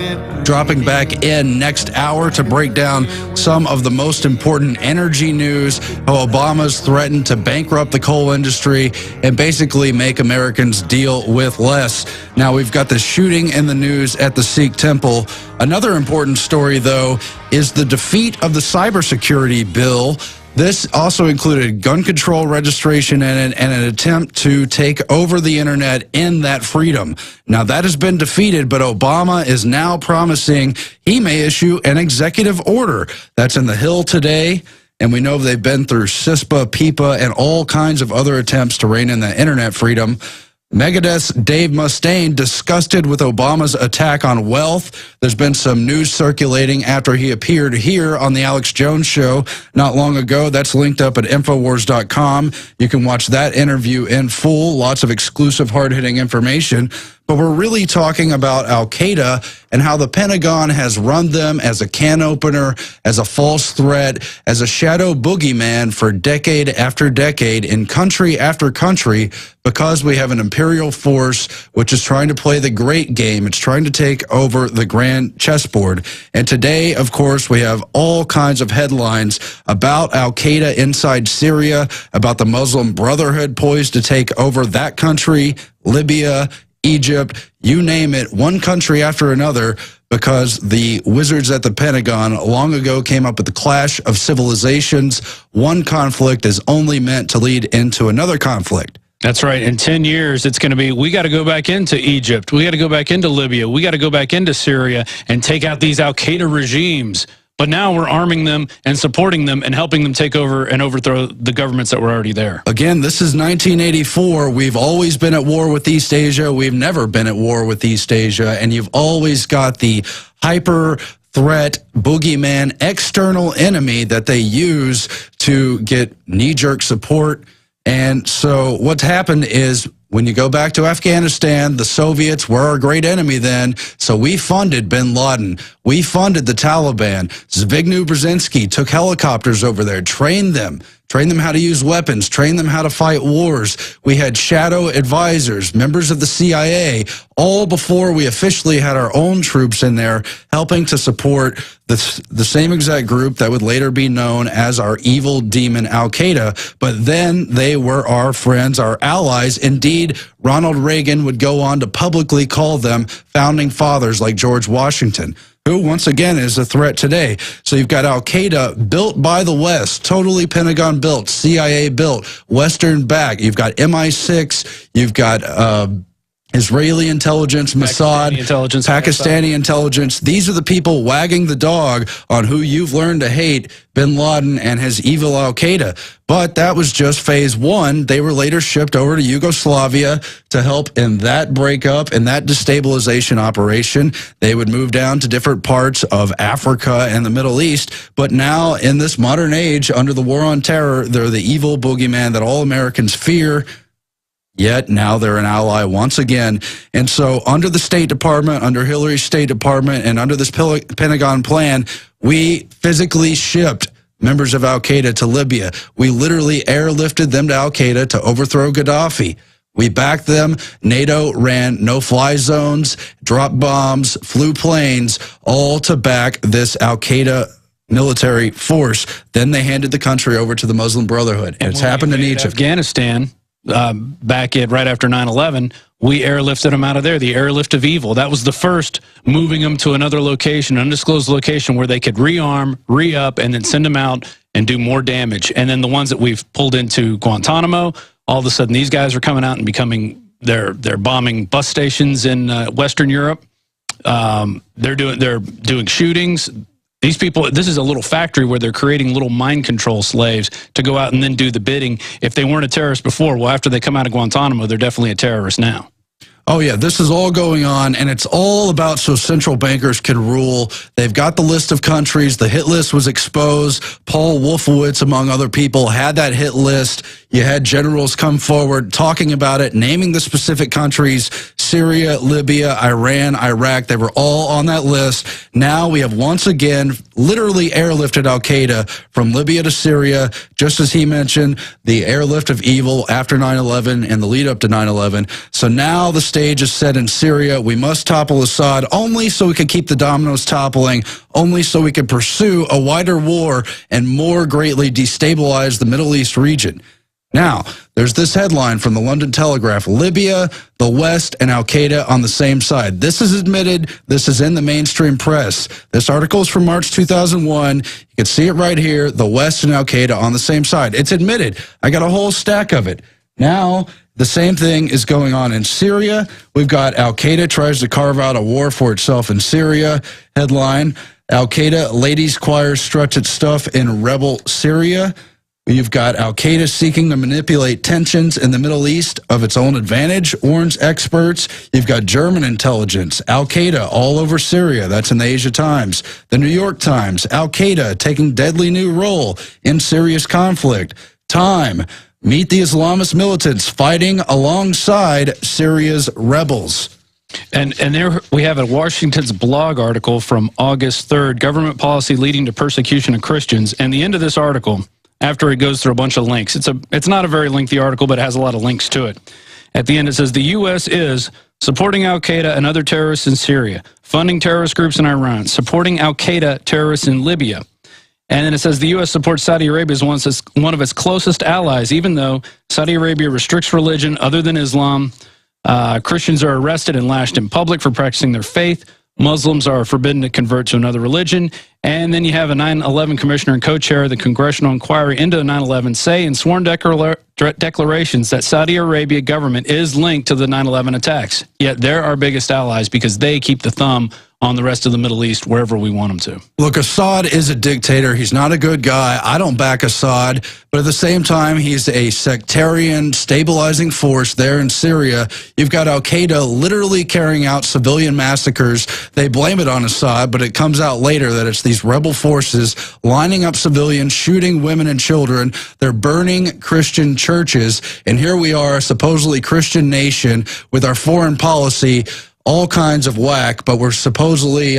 S2: dropping back in next hour to break down some of the most important energy news, how Obama's threatened to bankrupt the coal industry and basically make Americans deal with less. Now, we've got the shooting in the news at the Sikh temple. Another important story, though, is the defeat of the cybersecurity bill. This also included gun control registration and an attempt to take over the internet in that freedom. Now, that has been defeated, but Obama is now promising he may issue an executive order. That's in the Hill today, and we know they've been through CISPA, PIPA, and all kinds of other attempts to rein in the internet freedom. Megadeth's Dave Mustaine disgusted with Obama's attack on wealth. There's been some news circulating after he appeared here on the Alex Jones Show not long ago. That's linked up at Infowars.com. You can watch that interview in full. Lots of exclusive, hard-hitting information. But we're really talking about Al-Qaeda and how the Pentagon has run them as a can opener, as a false threat, as a shadow boogeyman for decade after decade in country after country, because we have an imperial force which is trying to play the great game. It's trying to take over the grand chessboard. And today, of course, we have all kinds of headlines about Al-Qaeda inside Syria, about the Muslim Brotherhood poised to take over that country, Libya, Egypt, you name it, one country after another, because the wizards at the Pentagon long ago came up with the clash of civilizations. One conflict is only meant to lead into another conflict.
S3: That's right. In 10 years, it's going to be, we got to go back into Egypt. We got to go back into Libya. We got to go back into Syria and take out these al-Qaeda regimes. But now we're arming them and supporting them and helping them take over and overthrow the governments that were already there.
S2: Again, this is 1984. We've always been at war with East Asia. We've never been at war with East Asia. And you've always got the hyper threat, boogeyman, external enemy that they use to get knee-jerk support. And so what's happened is when you go back to Afghanistan, the Soviets were our great enemy then. So we funded bin Laden. We funded the Taliban. Zbigniew Brzezinski took helicopters over there, trained them how to use weapons, trained them how to fight wars. We had shadow advisors, members of the CIA, all before we officially had our own troops in there helping to support the same exact group that would later be known as our evil demon Al-Qaeda. But then they were our friends, our allies. Indeed, Ronald Reagan would go on to publicly call them founding fathers like George Washington, who, once again, is a threat today. So you've got Al-Qaeda built by the West, totally Pentagon built, CIA built, Western backed. You've got MI6, you've got Israeli intelligence, Mossad, Pakistani intelligence. These are the people wagging the dog on who you've learned to hate, bin Laden and his evil Al-Qaeda. But that was just phase one. They were later shipped over to Yugoslavia to help in that breakup and that destabilization operation. They would move down to different parts of Africa and the Middle East. But now, in this modern age, under the war on terror, they're the evil boogeyman that all Americans fear. Yet now they're an ally once again. And so under the State Department, under Hillary's State Department, and under this Pentagon plan, we physically shipped members of Al-Qaeda to Libya. We literally airlifted them to Al-Qaeda to overthrow Gaddafi. We backed them. NATO ran no-fly zones, dropped bombs, flew planes, all to back this Al-Qaeda military force. Then they handed the country over to the Muslim Brotherhood. And it's happened in Egypt.
S3: Afghanistan, back right after 9/11, we airlifted them out of there, the airlift of evil. That was the first, moving them to another location, undisclosed location, where they could rearm, re-up, and then send them out and do more damage. And then the ones that we've pulled into Guantanamo, all of a sudden these guys are coming out and becoming, they're bombing bus stations in Western Europe. They're doing shootings. These people, this is a little factory where they're creating little mind control slaves to go out and then do the bidding. If they weren't a terrorist before, well, after they come out of Guantanamo, they're definitely a terrorist now.
S2: Oh, yeah, this is all going on, and it's all about so central bankers can rule. They've got the list of countries. The hit list was exposed. Paul Wolfowitz, among other people, had that hit list. You had generals come forward talking about it, naming the specific countries: Syria, Libya, Iran, Iraq. They were all on that list. Now we have once again literally airlifted Al-Qaeda from Libya to Syria, just as he mentioned, the airlift of evil after 9/11 and the lead up to 9/11. So now the stage is set in Syria. We must topple Assad only so we can keep the dominoes toppling, only so we can pursue a wider war and more greatly destabilize the Middle East region. Now, there's this headline from the London Telegraph: Libya, the West, and Al-Qaeda on the same side. This is admitted. This is in the mainstream press. This article is from March 2001. You can see it right here: the West and Al-Qaeda on the same side. It's admitted. I got a whole stack of it. Now, the same thing is going on in Syria. We've got Al-Qaeda tries to carve out a war for itself in Syria. Headline: Al-Qaeda ladies choir struts its stuff in rebel Syria. You've got Al-Qaeda seeking to manipulate tensions in the Middle East of its own advantage, warns experts. You've got German intelligence, Al-Qaeda all over Syria. That's in the Asia Times. The New York Times, Al-Qaeda taking deadly new role in Syria's conflict. Time, meet the Islamist militants fighting alongside Syria's rebels.
S3: And there we have a Washington's blog article from August 3rd, government policy leading to persecution of Christians. And the end of this article, after it goes through a bunch of links, it's not a very lengthy article, but it has a lot of links to it. At the end, it says the U.S. is supporting Al-Qaeda and other terrorists in Syria, funding terrorist groups in Iran, supporting Al-Qaeda terrorists in Libya. And then it says the U.S. supports Saudi Arabia as one of its closest allies, even though Saudi Arabia restricts religion other than Islam. Christians are arrested and lashed in public for practicing their faith. Muslims are forbidden to convert to another religion. And then you have a 9/11 commissioner and co-chair of the Congressional Inquiry into the 9/11 say in sworn declarations that Saudi Arabia government is linked to the 9/11 attacks. Yet they're our biggest allies because they keep the thumb on the rest of the Middle East wherever we want them to.
S2: Look, Assad is a dictator. He's not a good guy. I don't back Assad. But at the same time, he's a sectarian stabilizing force there in Syria. You've got al-Qaeda literally carrying out civilian massacres. They blame it on Assad, but it comes out later that it's these rebel forces lining up civilians, shooting women and children. They're burning Christian churches. And here we are, a supposedly Christian nation with our foreign policy all kinds of whack, but we're supposedly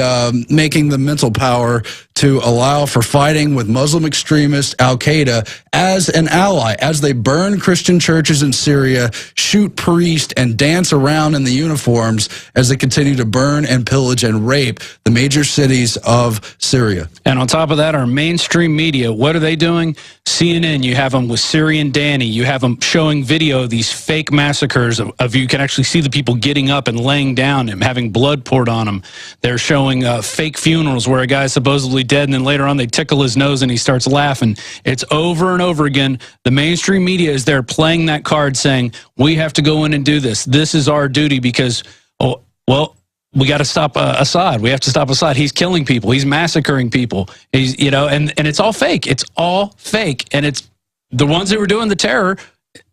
S2: making the mental power to allow for fighting with Muslim extremists, al-Qaeda, as an ally, as they burn Christian churches in Syria, shoot priests, and dance around in the uniforms as they continue to burn and pillage and rape the major cities of Syria.
S3: And on top of that, our mainstream media, what are they doing? CNN, you have them with Syrian Danny. You have them showing video of these fake massacres of you can actually see the people getting up and laying down and having blood poured on them. They're showing fake funerals where a guy's supposedly dead, and then later on they tickle his nose and he starts laughing. It's over and over again. The mainstream media is there playing that card saying, we have to go in and do this. This is our duty because, oh, well, we got to stop Assad. We have to stop Assad. He's killing people. He's massacring people. He's, you know, and it's all fake. It's all fake. And it's the ones that were doing the terror,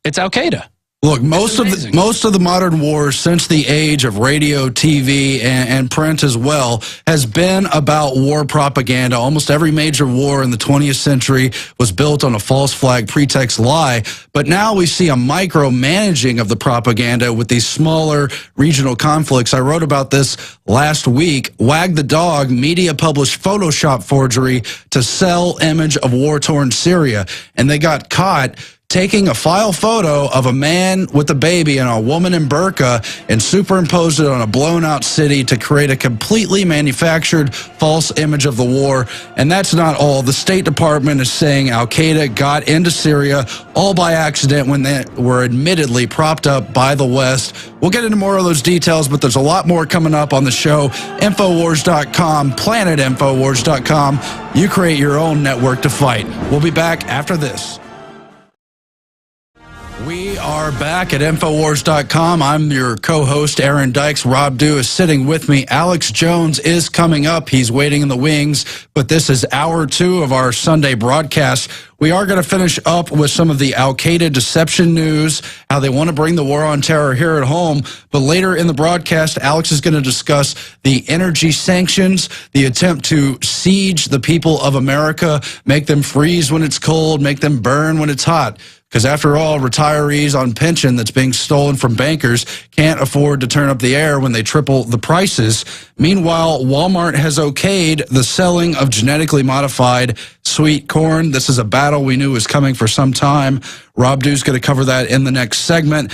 S3: it's al-Qaeda.
S2: Look, most of the modern wars since the age of radio, TV, and print as well has been about war propaganda. Almost every major war in the 20th century was built on a false flag pretext lie. But now we see a micromanaging of the propaganda with these smaller regional conflicts. I wrote about this last week. Wag the Dog media published Photoshop forgery to sell image of war-torn Syria, and they got caught taking a file photo of a man with a baby and a woman in burqa and superimposed it on a blown out city to create a completely manufactured false image of the war. And that's not all. The State Department is saying al-Qaeda got into Syria all by accident when they were admittedly propped up by the West. We'll get into more of those details, but there's a lot more coming up on the show. Infowars.com, planetinfowars.com. You create your own network to fight. We'll be back after this. We are back at Infowars.com. I'm your co-host, Aaron Dykes. Rob Dew is sitting with me. Alex Jones is coming up. He's waiting in the wings, but this is hour 2 of our Sunday broadcast. We are going to finish up with some of the al-Qaeda deception news, how they want to bring the war on terror here at home. But later in the broadcast, Alex is going to discuss the energy sanctions, the attempt to siege the people of America, make them freeze when it's cold, make them burn when it's hot. Because after all, retirees on pension that's being stolen from bankers can't afford to turn up the air when they triple the prices. Meanwhile, Walmart has okayed the selling of genetically modified sweet corn. This is a battle we knew was coming for some time. Rob Dew's going to cover that in the next segment.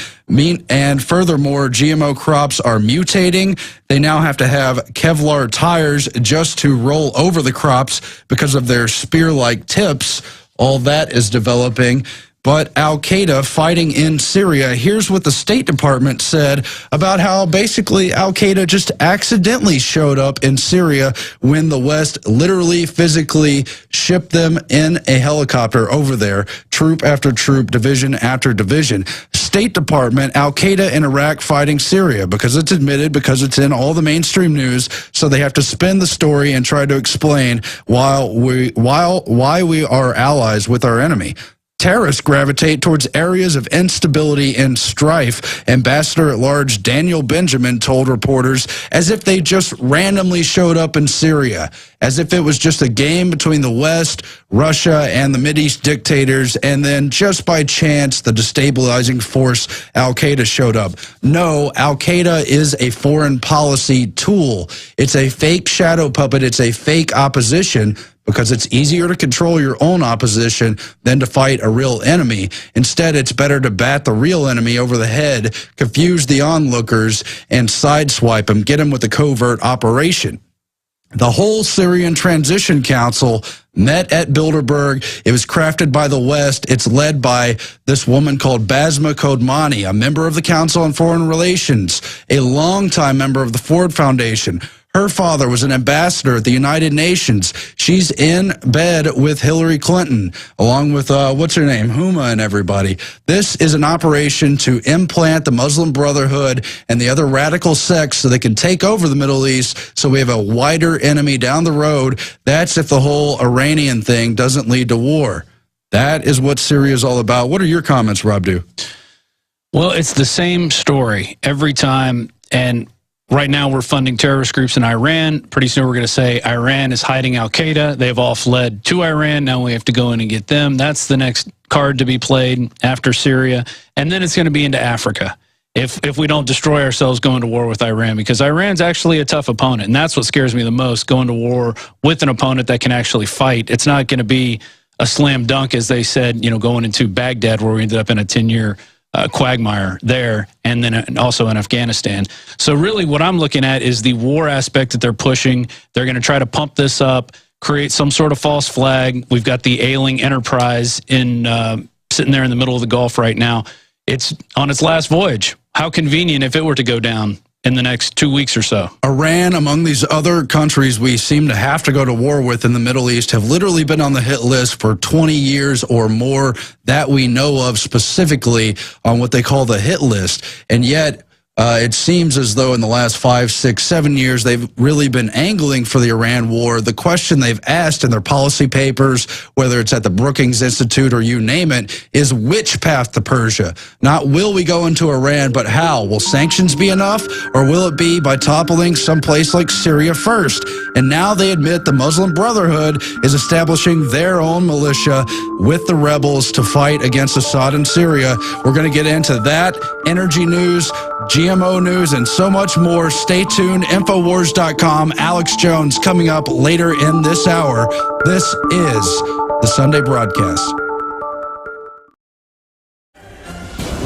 S2: And furthermore, GMO crops are mutating. They now have to have Kevlar tires just to roll over the crops because of their spear-like tips. All that is developing. But al-Qaeda fighting in Syria, here's what the State Department said about how basically al-Qaeda just accidentally showed up in Syria when the West literally physically shipped them in a helicopter over there, troop after troop, division after division. State Department, al-Qaeda in Iraq fighting Syria, because it's admitted, because it's in all the mainstream news, so they have to spin the story and try to explain why we are allies with our enemy. Terrorists gravitate towards areas of instability and strife, Ambassador-at-Large Daniel Benjamin told reporters, as if they just randomly showed up in Syria, as if it was just a game between the West, Russia, and the Mideast dictators, and then just by chance, the destabilizing force al-Qaeda showed up. No, al-Qaeda is a foreign policy tool. It's a fake shadow puppet. It's a fake opposition, because it's easier to control your own opposition than to fight a real enemy. Instead, it's better to bat the real enemy over the head, confuse the onlookers, and sideswipe them, get them with a covert operation. The whole Syrian Transition Council met at Bilderberg. It was crafted by the West. It's led by this woman called Basma Kodmani, a member of the Council on Foreign Relations, a longtime member of the Ford Foundation. Her father was an ambassador at the United Nations. She's in bed with Hillary Clinton, along with, what's her name, Huma and everybody. This is an operation to implant the Muslim Brotherhood and the other radical sects so they can take over the Middle East, so we have a wider enemy down the road. That's if the whole Iranian thing doesn't lead to war. That is what Syria is all about. What are your comments, Rob Dew?
S3: Well, it's the same story every time, and right now we're funding terrorist groups in Iran. Pretty soon we're going to say Iran is hiding al-Qaeda. They've all fled to Iran. Now we have to go in and get them. That's the next card to be played after Syria. And then it's going to be into Africa if we don't destroy ourselves going to war with Iran, because Iran's actually a tough opponent. And that's what scares me the most, going to war with an opponent that can actually fight. It's not going to be a slam dunk, as they said, you know, going into Baghdad, where we ended up in a 10-year quagmire there, and then also in Afghanistan. So really what I'm looking at is the war aspect that they're pushing. They're going to try to pump this up, create some sort of false flag. We've got the ailing Enterprise in sitting there in the middle of the Gulf right now. It's on its last voyage. How convenient if it were to go down in the next 2 weeks or so.
S2: Iran, among these other countries we seem to have to go to war with in the Middle East, have literally been on the hit list for 20 years or more that we know of, specifically on what they call the hit list. And yet, it seems as though in the last 5, 6, 7 years, they've really been angling for the Iran war. The question they've asked in their policy papers, whether it's at the Brookings Institute or you name it, is which path to Persia? Not will we go into Iran, but how? Will sanctions be enough, or will it be by toppling some place like Syria first? And now they admit the Muslim Brotherhood is establishing their own militia with the rebels to fight against Assad in Syria. We're going to get into that, energy news, GMO news, and so much more. Stay tuned. Infowars.com. Alex Jones coming up later in this hour. This is the Sunday broadcast.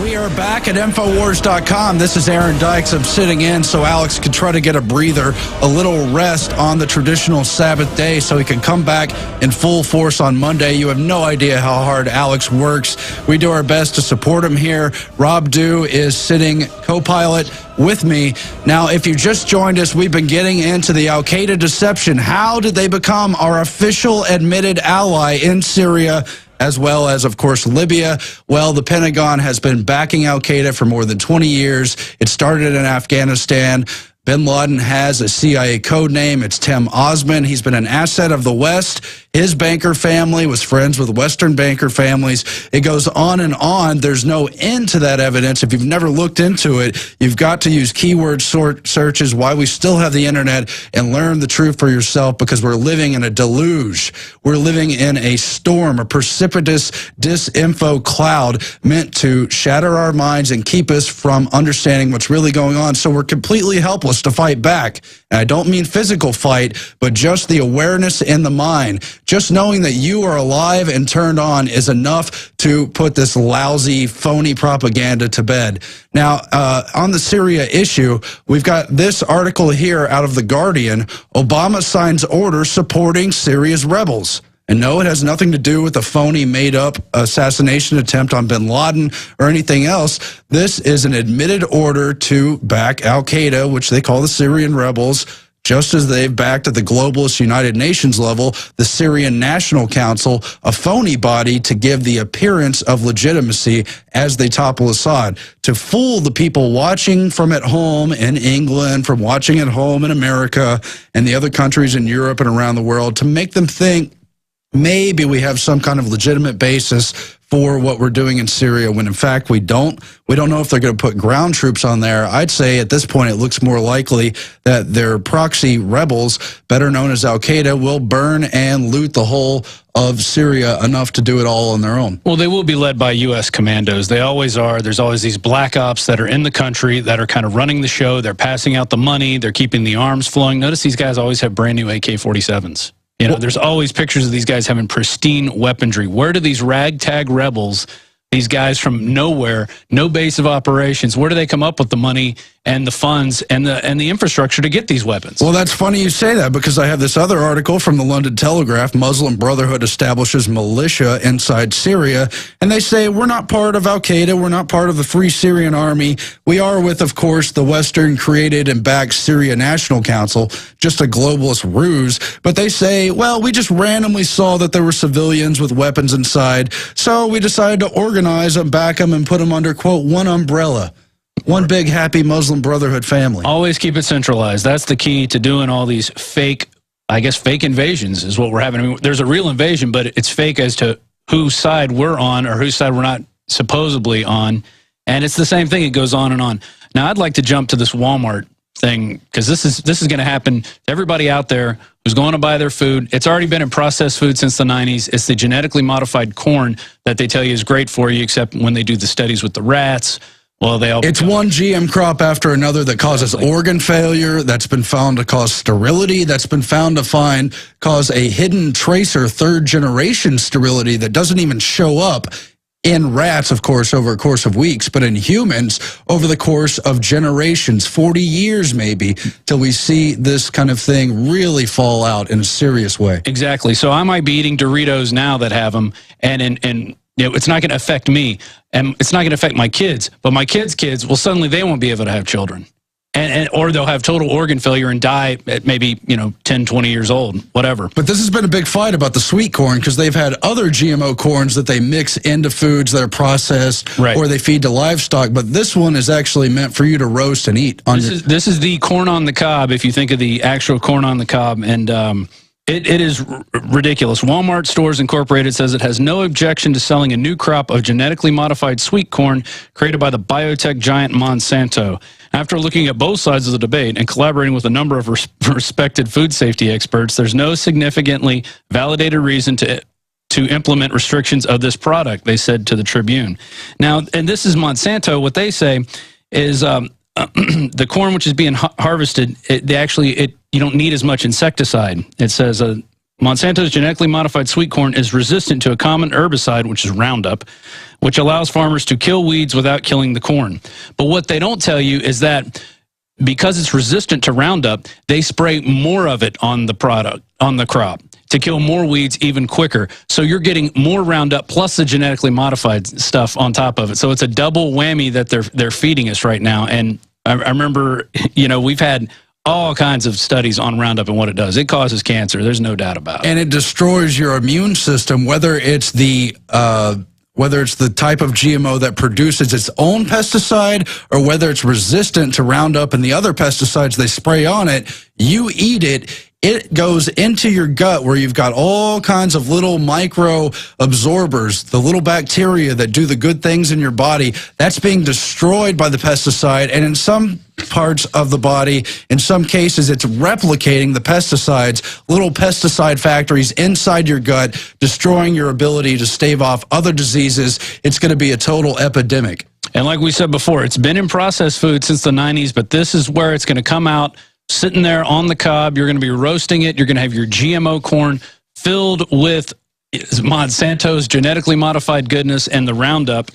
S2: We are back at Infowars.com. This is Aaron Dykes. I'm sitting in so Alex can try to get a breather, a little rest on the traditional Sabbath day so he can come back in full force on Monday. You have no idea how hard Alex works. We do our best to support him here. Rob Dew is sitting co-pilot with me. Now, if you just joined us, we've been getting into the al-Qaeda deception. How did they become our official admitted ally in Syria, as well as, of course, Libya? Well, the Pentagon has been backing al-Qaeda for more than 20 years. It started in Afghanistan. Bin Laden has a CIA code name. It's Tim Osman. He's been an asset of the West. His banker family was friends with Western banker families. It goes on and on. There's no end to that evidence. If you've never looked into it, you've got to use keyword searches, why we still have the internet, and learn the truth for yourself, because we're living in a deluge. We're living in a storm, a precipitous disinfo cloud meant to shatter our minds and keep us from understanding what's really going on. So we're completely helpless to fight back. And I don't mean physical fight, but just the awareness in the mind. Just knowing that you are alive and turned on is enough to put this lousy, phony propaganda to bed. Now, on the Syria issue, we've got this article here out of The Guardian. Obama signs order supporting Syria's rebels. And no, it has nothing to do with a phony, made-up assassination attempt on bin Laden or anything else. This is an admitted order to back al-Qaeda, which they call the Syrian rebels, just as they've backed at the globalist United Nations level the Syrian National Council, a phony body to give the appearance of legitimacy as they topple Assad, to fool the people watching from at home in England, from watching at home in America and the other countries in Europe and around the world, to make them think maybe we have some kind of legitimate basis for what we're doing in Syria, when in fact we don't. We don't know if they're going to put ground troops on there. I'd say at this point it looks more likely that their proxy rebels, better known as al-Qaeda, will burn and loot the whole of Syria enough to do it all on their own.
S3: Well, they will be led by U.S. commandos. They always are. There's always these black ops that are in the country that are kind of running the show. They're passing out the money. They're keeping the arms flowing. Notice these guys always have brand new AK-47s. You know, there's always pictures of these guys having pristine weaponry. Where do these ragtag rebels These guys from nowhere, no base of operations. Where do they come up with the money and the funds and the infrastructure to get these weapons?
S2: Well, that's funny you say that, because I have this other article from the London Telegraph. Muslim Brotherhood establishes militia inside Syria, and they say, we're not part of Al-Qaeda, we're not part of the Free Syrian Army. We are with, of course, the Western-created and backed Syria National Council, just a globalist ruse. But they say, well, we just randomly saw that there were civilians with weapons inside, so we decided to organize them, back them, and put them under, quote, one umbrella. One big happy Muslim Brotherhood family.
S3: Always keep it centralized. That's the key to doing all these fake, I guess, fake invasions is what we're having. I mean, there's a real invasion, but it's fake as to whose side we're on or whose side we're not supposedly on. And it's the same thing. It goes on and on. Now, I'd like to jump to this Walmart thing, because this is going to happen to everybody out there who's going to buy their food. It's already been in processed food since the 90s. It's the genetically modified corn that they tell you is great for you, except when they do the studies with the rats. Well, it's
S2: one GM crop after another that causes organ failure, that's been found to cause sterility, that's been found to cause a hidden tracer third-generation sterility that doesn't even show up in rats, of course, over a course of weeks, but in humans over the course of generations, 40 years maybe, till we see this kind of thing really fall out in a serious way.
S3: Exactly. So I might be eating Doritos now that have them, and you know, it's not going to affect me, and it's not going to affect my kids. But my kids, well, suddenly they won't be able to have children, or they'll have total organ failure and die at maybe 10, 20 years old, whatever.
S2: But this has been a big fight about the sweet corn, because they've had other GMO corns that they mix into foods that are processed,
S3: right, or
S2: they feed to livestock. But this one is actually meant for you to roast and eat.
S3: This is the corn on the cob, if you think of the actual corn on the cob, and It is ridiculous. Walmart Stores Incorporated says it has no objection to selling a new crop of genetically modified sweet corn created by the biotech giant Monsanto. After looking at both sides of the debate and collaborating with a number of respected food safety experts, there's no significantly validated reason to implement restrictions of this product, they said to the Tribune. Now, and this is Monsanto. What they say is the corn which is being harvested, you don't need as much insecticide. It says Monsanto's genetically modified sweet corn is resistant to a common herbicide, which is Roundup, which allows farmers to kill weeds without killing the corn. But what they don't tell you is that because it's resistant to Roundup, they spray more of it on the crop to kill more weeds even quicker. So you're getting more Roundup plus the genetically modified stuff on top of it. So it's a double whammy that they're feeding us right now. And I remember, we've had all kinds of studies on Roundup and what it does. It causes cancer. There's no doubt about it.
S2: And it destroys your immune system, whether it's the type of GMO that produces its own pesticide or whether it's resistant to Roundup and the other pesticides they spray on it. You eat it. It goes into your gut where you've got all kinds of little micro absorbers, the little bacteria that do the good things in your body. That's being destroyed by the pesticide. And in some parts of the body, in some cases, it's replicating the pesticides, little pesticide factories inside your gut, destroying your ability to stave off other diseases. It's going to be a total epidemic.
S3: And like we said before, it's been in processed food since the 90s, but this is where it's going to come out. Sitting there on the cob, you're going to be roasting it. You're going to have your GMO corn filled with Monsanto's genetically modified goodness and the Roundup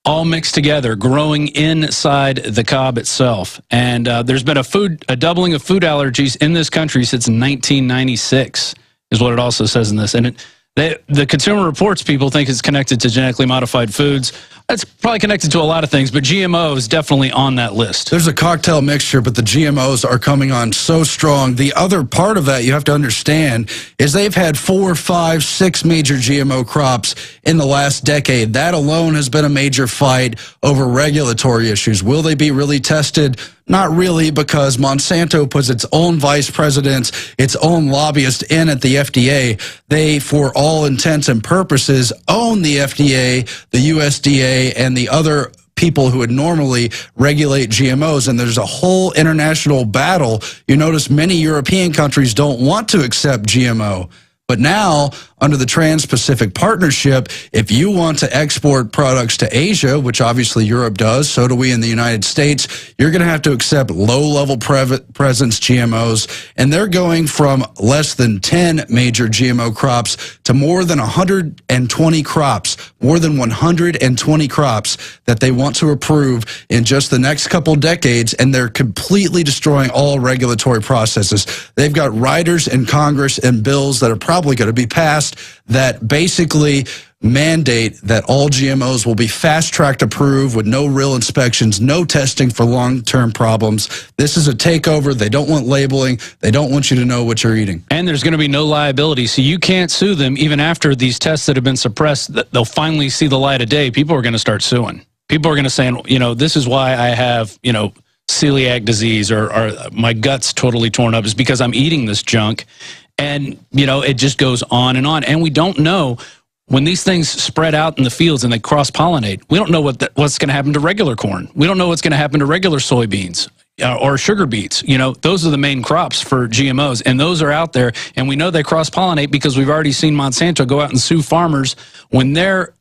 S3: all mixed together, growing inside the cob itself. And there's been a doubling of food allergies in this country since 1996, is what it also says in this. And the Consumer Reports people think it's connected to genetically modified foods. That's probably connected to a lot of things, but GMO is definitely on that list.
S2: There's a cocktail mixture, but the GMOs are coming on so strong. The other part of that you have to understand is they've had 4, 5, 6 major GMO crops in the last decade. That alone has been a major fight over regulatory issues. Will they be really tested? Not really, because Monsanto puts its own vice presidents, its own lobbyists in at the FDA. They, for all intents and purposes, own the FDA, the USDA, and the other people who would normally regulate GMOs, and there's a whole international battle. You notice many European countries don't want to accept GMO But now, under the Trans-Pacific Partnership, if you want to export products to Asia, which obviously Europe does, so do we in the United States, you're going to have to accept low-level presence GMOs, and they're going from less than 10 major GMO crops to more than 120 crops, more than 120 crops that they want to approve in just the next couple decades, and they're completely destroying all regulatory processes. They've got riders in Congress and bills that are probably going to be passed that basically mandate that all GMOs will be fast-tracked approved with no real inspections, no testing for long-term problems. This is a takeover. They don't want labeling. They don't want you to know what you're eating.
S3: And there's going to be no liability, so you can't sue them even after these tests that have been suppressed. They'll finally see the light of day. People are going to start suing. People are going to say, you know, this is why I have, you know, celiac disease or my gut's totally torn up is because I'm eating this junk. And, you know, it just goes on. And we don't know when these things spread out in the fields and they cross-pollinate. We don't know what's going to happen to regular corn. We don't know what's going to happen to regular soybeans or sugar beets. You know, those are the main crops for GMOs, and those are out there. And we know they cross-pollinate because we've already seen Monsanto go out and sue farmers when their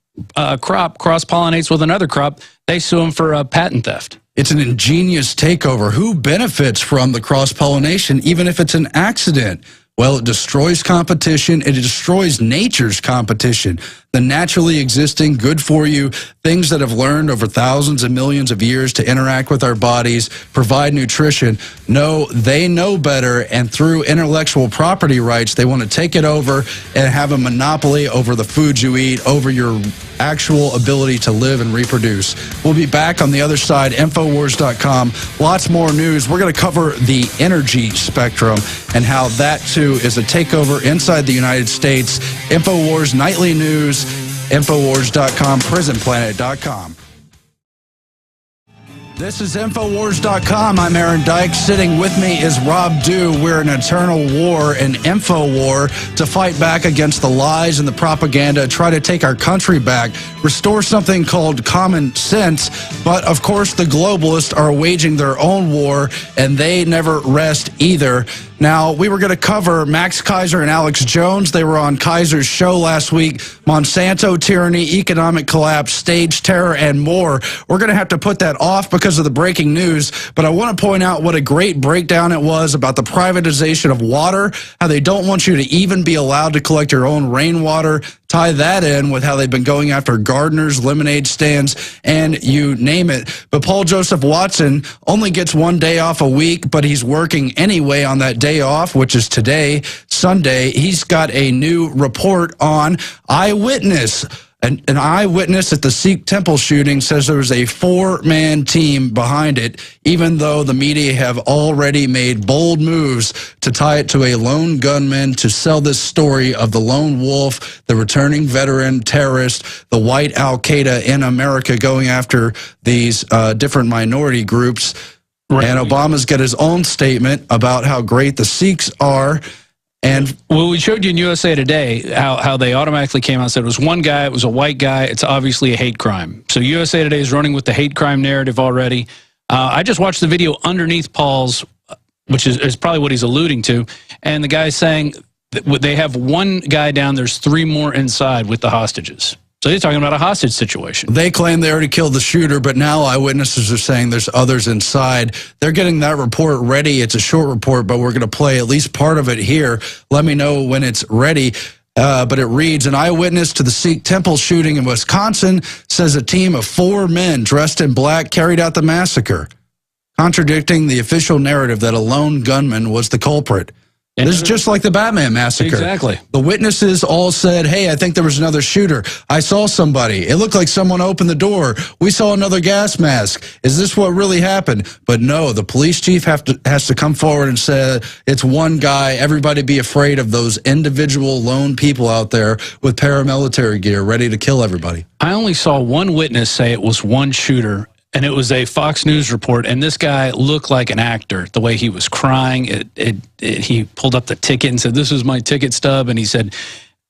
S3: crop cross-pollinates with another crop. They sue them for patent theft.
S2: It's an ingenious takeover. Who benefits from the cross-pollination, even if it's an accident? Well, it destroys competition. It destroys nature's competition. The naturally existing, good for you, things that have learned over thousands and millions of years to interact with our bodies, provide nutrition. No, they know better, and through intellectual property rights, they want to take it over and have a monopoly over the food you eat, over your actual ability to live and reproduce. We'll be back on the other side, Infowars.com. Lots more news. We're going to cover the energy spectrum and how that, too, is a takeover inside the United States. Infowars Nightly News, Infowars.com, PrisonPlanet.com. This is Infowars.com. I'm Aaron Dykes. Sitting with me is Rob Dew. We're in an eternal war, an info war, to fight back against the lies and the propaganda, try to take our country back, restore something called common sense. But, of course, the globalists are waging their own war, and they never rest either. Now, we were going to cover Max Keiser and Alex Jones. They were on Keiser's show last week. Monsanto tyranny, economic collapse, stage terror, and more. We're going to have to put that off because of the breaking news, but I want to point out what a great breakdown it was about the privatization of water, how they don't want you to even be allowed to collect your own rainwater. Tie that in with how they've been going after gardeners, lemonade stands, and you name it. But Paul Joseph Watson only gets one day off a week, but he's working anyway on that day off, which is today, Sunday. He's got a new report on Eyewitness. An eyewitness at the Sikh temple shooting says there was a four-man team behind it, even though the media have already made bold moves to tie it to a lone gunman to sell this story of the lone wolf, the returning veteran terrorist, the white al-Qaeda in America going after these different minority groups. Right. And Obama's got his own statement about how great the Sikhs are. And
S3: well, we showed you in USA Today how they automatically came out and said it was one guy, it was a white guy, it's obviously a hate crime. So USA Today is running with the hate crime narrative already. I just watched the video underneath Paul's, which is probably what he's alluding to, and the guy's saying that they have one guy down, there's three more inside with the hostages. So he's talking about a hostage situation.
S2: They claim they already killed the shooter, but now eyewitnesses are saying there's others inside. They're getting that report ready. It's a short report, but we're going to play at least part of it here. Let me know when it's ready. But it reads, an eyewitness to the Sikh temple shooting in Wisconsin says a team of four men dressed in black carried out the massacre, contradicting the official narrative that a lone gunman was the culprit. This is just like the Batman massacre.
S3: Exactly.
S2: The witnesses all said, hey, I think there was another shooter. I saw somebody. It looked like someone opened the door. We saw another gas mask. Is this what really happened? But no, the police chief has to come forward and say it's one guy. Everybody be afraid of those individual lone people out there with paramilitary gear ready to kill everybody.
S3: I only saw one witness say it was one shooter, and it was a Fox News report, and this guy looked like an actor, the way he was crying. He pulled up the ticket and said, this is my ticket stub, and he said,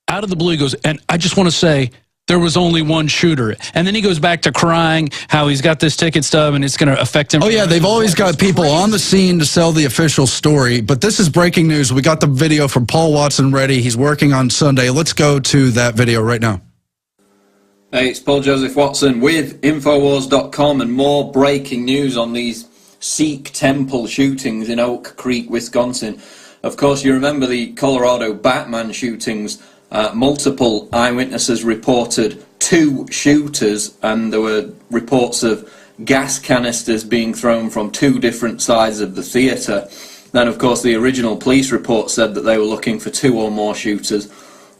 S3: out of the blue, he goes, and I just want to say, there was only one shooter. And then he goes back to crying how he's got this ticket stub and it's going to affect him.
S2: Oh, yeah, they've always got people on the scene to sell the official story. But this is breaking news. We got the video from Paul Watson ready. He's working on Sunday. Let's go to that video right now.
S6: Hey, it's Paul Joseph Watson with Infowars.com and more breaking news on these Sikh temple shootings in Oak Creek, Wisconsin. Of course, you remember the Colorado Batman shootings. Multiple eyewitnesses reported 2 shooters, and there were reports of gas canisters being thrown from 2 different sides of the theatre. Then, of course, the original police report said that they were looking for 2 or more shooters.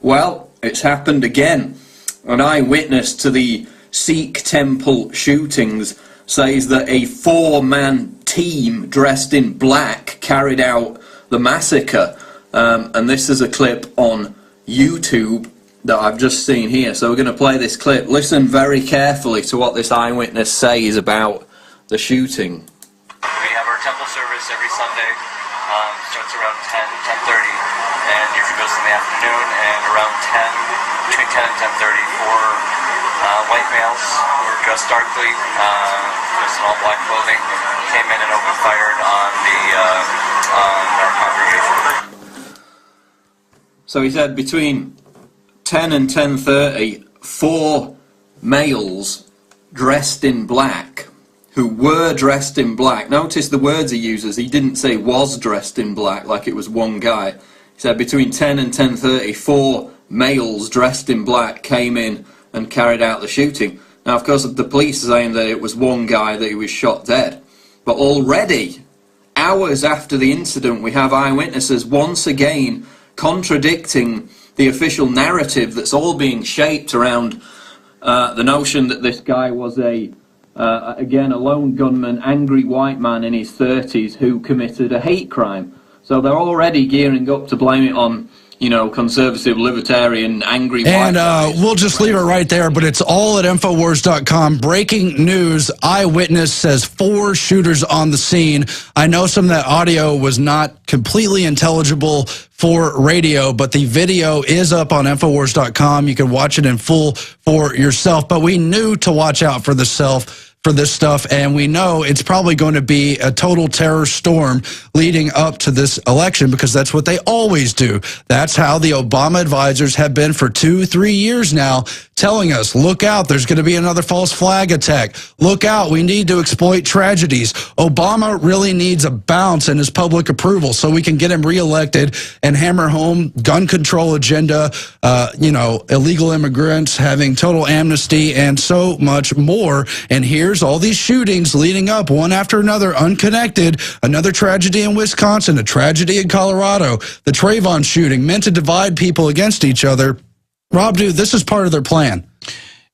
S6: Well, it's happened again. An eyewitness to the Sikh temple shootings says that a 4-man team dressed in black carried out the massacre. And this is a clip on YouTube that I've just seen here. So we're going to play this clip. Listen very carefully to what this eyewitness says about the shooting.
S7: We have our temple service every Sunday. Starts around 10:30, and usually goes in the afternoon. And around between 10 and 10:30, 4 white males who were dressed darkly, dressed in all black clothing, came in and opened fire on our congregation.
S6: So he said between 10 and 10:30, 4 males dressed in black, who were dressed in black. Notice the words he uses. He didn't say was dressed in black like it was one guy. He said between 10 and 10:30, 4 males dressed in black came in and carried out the shooting. Now, of course, the police are saying that it was one guy that he was shot dead. But already, hours after the incident, we have eyewitnesses once again contradicting the official narrative that's all being shaped around the notion that this guy was again, a lone gunman, angry white man in his 30s who committed a hate crime. So they're already gearing up to blame it on, you know, conservative, libertarian, angry white guys.
S2: And we'll just leave it right there, but it's all at Infowars.com. Breaking news, eyewitness says 4 shooters on the scene. I know some of that audio was not completely intelligible for radio, but the video is up on Infowars.com. You can watch it in full for yourself, but we knew to watch out for this stuff, and we know it's probably going to be a total terror storm leading up to this election, because that's what they always do. That's how the Obama advisors have been for 2-3 years now, telling us, look out, there's going to be another false flag attack. Look out, we need to exploit tragedies. Obama really needs a bounce in his public approval so we can get him reelected and hammer home gun control agenda, you know, illegal immigrants, having total amnesty, and so much more. And here's all these shootings leading up, one after another, unconnected. Another tragedy in Wisconsin, a tragedy in Colorado, the Trayvon shooting, meant to divide people against each other. Rob, dude, this is part of their plan.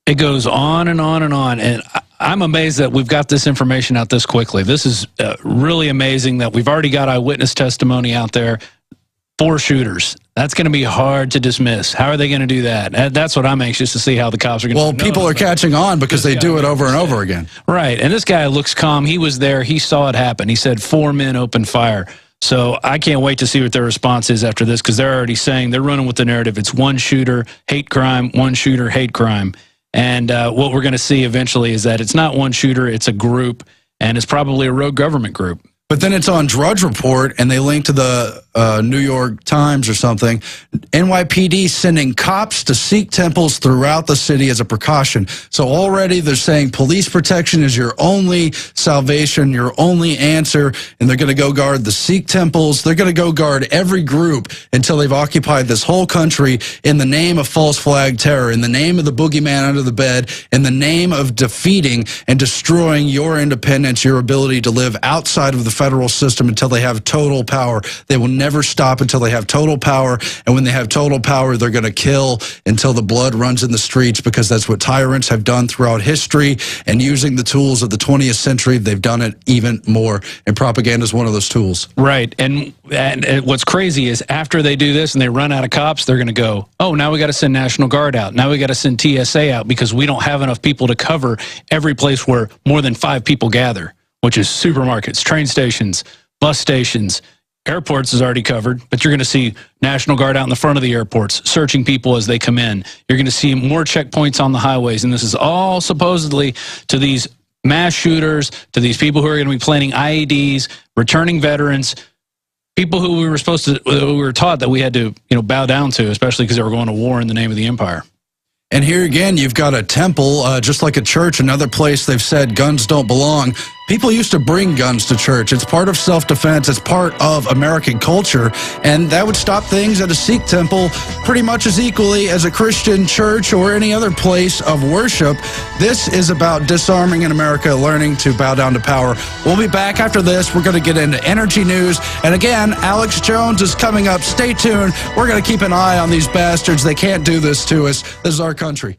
S3: It goes on and on and on. And I'm amazed that we've got this information out this quickly. This is really amazing that we've already got eyewitness testimony out there. 4 shooters. That's going to be hard to dismiss. How are they going to do that? That's what I'm anxious to see how the cops are going to do.
S2: Well, people are catching on because they do it over and over again.
S3: Right. And this guy looks calm. He was there. He saw it happen. He said 4 men opened fire. So I can't wait to see what their response is after this, because they're already saying, they're running with the narrative. It's one shooter, hate crime, one shooter, hate crime. And what we're going to see eventually is that it's not one shooter, it's a group, and it's probably a rogue government group.
S2: But then it's on Drudge Report, and they link to the New York Times or something. NYPD sending cops to Sikh temples throughout the city as a precaution. So already they're saying police protection is your only salvation, your only answer, and they're going to go guard the Sikh temples. They're going to go guard every group until they've occupied this whole country in the name of false flag terror, in the name of the boogeyman under the bed, in the name of defeating and destroying your independence, your ability to live outside of the federal system until they have total power. They will never stop until they have total power, and when they have total power, they're going to kill until the blood runs in the streets, because that's what tyrants have done throughout history, and using the tools of the 20th century, they've done it even more, and propaganda is one of those tools.
S3: Right, and what's crazy is after they do this and they run out of cops, they're going to go, oh, now we got to send National Guard out. Now we got to send TSA out because we don't have enough people to cover every place where more than 5 people gather, which is supermarkets, train stations, bus stations, Airports is already covered, but you're going to see National Guard out in the front of the airports searching people as they come in. You're going to see more checkpoints on the highways, and this is all supposedly to these mass shooters, to these people who are going to be planning IEDs, returning veterans, people who we were taught that we had to, bow down to, especially because they were going to war in the name of the empire.
S2: And here again, you've got a temple, just like a church, another place they've said guns don't belong. People used to bring guns to church. It's part of self-defense. It's part of American culture. And that would stop things at a Sikh temple pretty much as equally as a Christian church or any other place of worship. This is about disarming in America, learning to bow down to power. We'll be back after this. We're going to get into energy news. And again, Alex Jones is coming up. Stay tuned. We're going to keep an eye on these bastards. They can't do this to us. This is our country.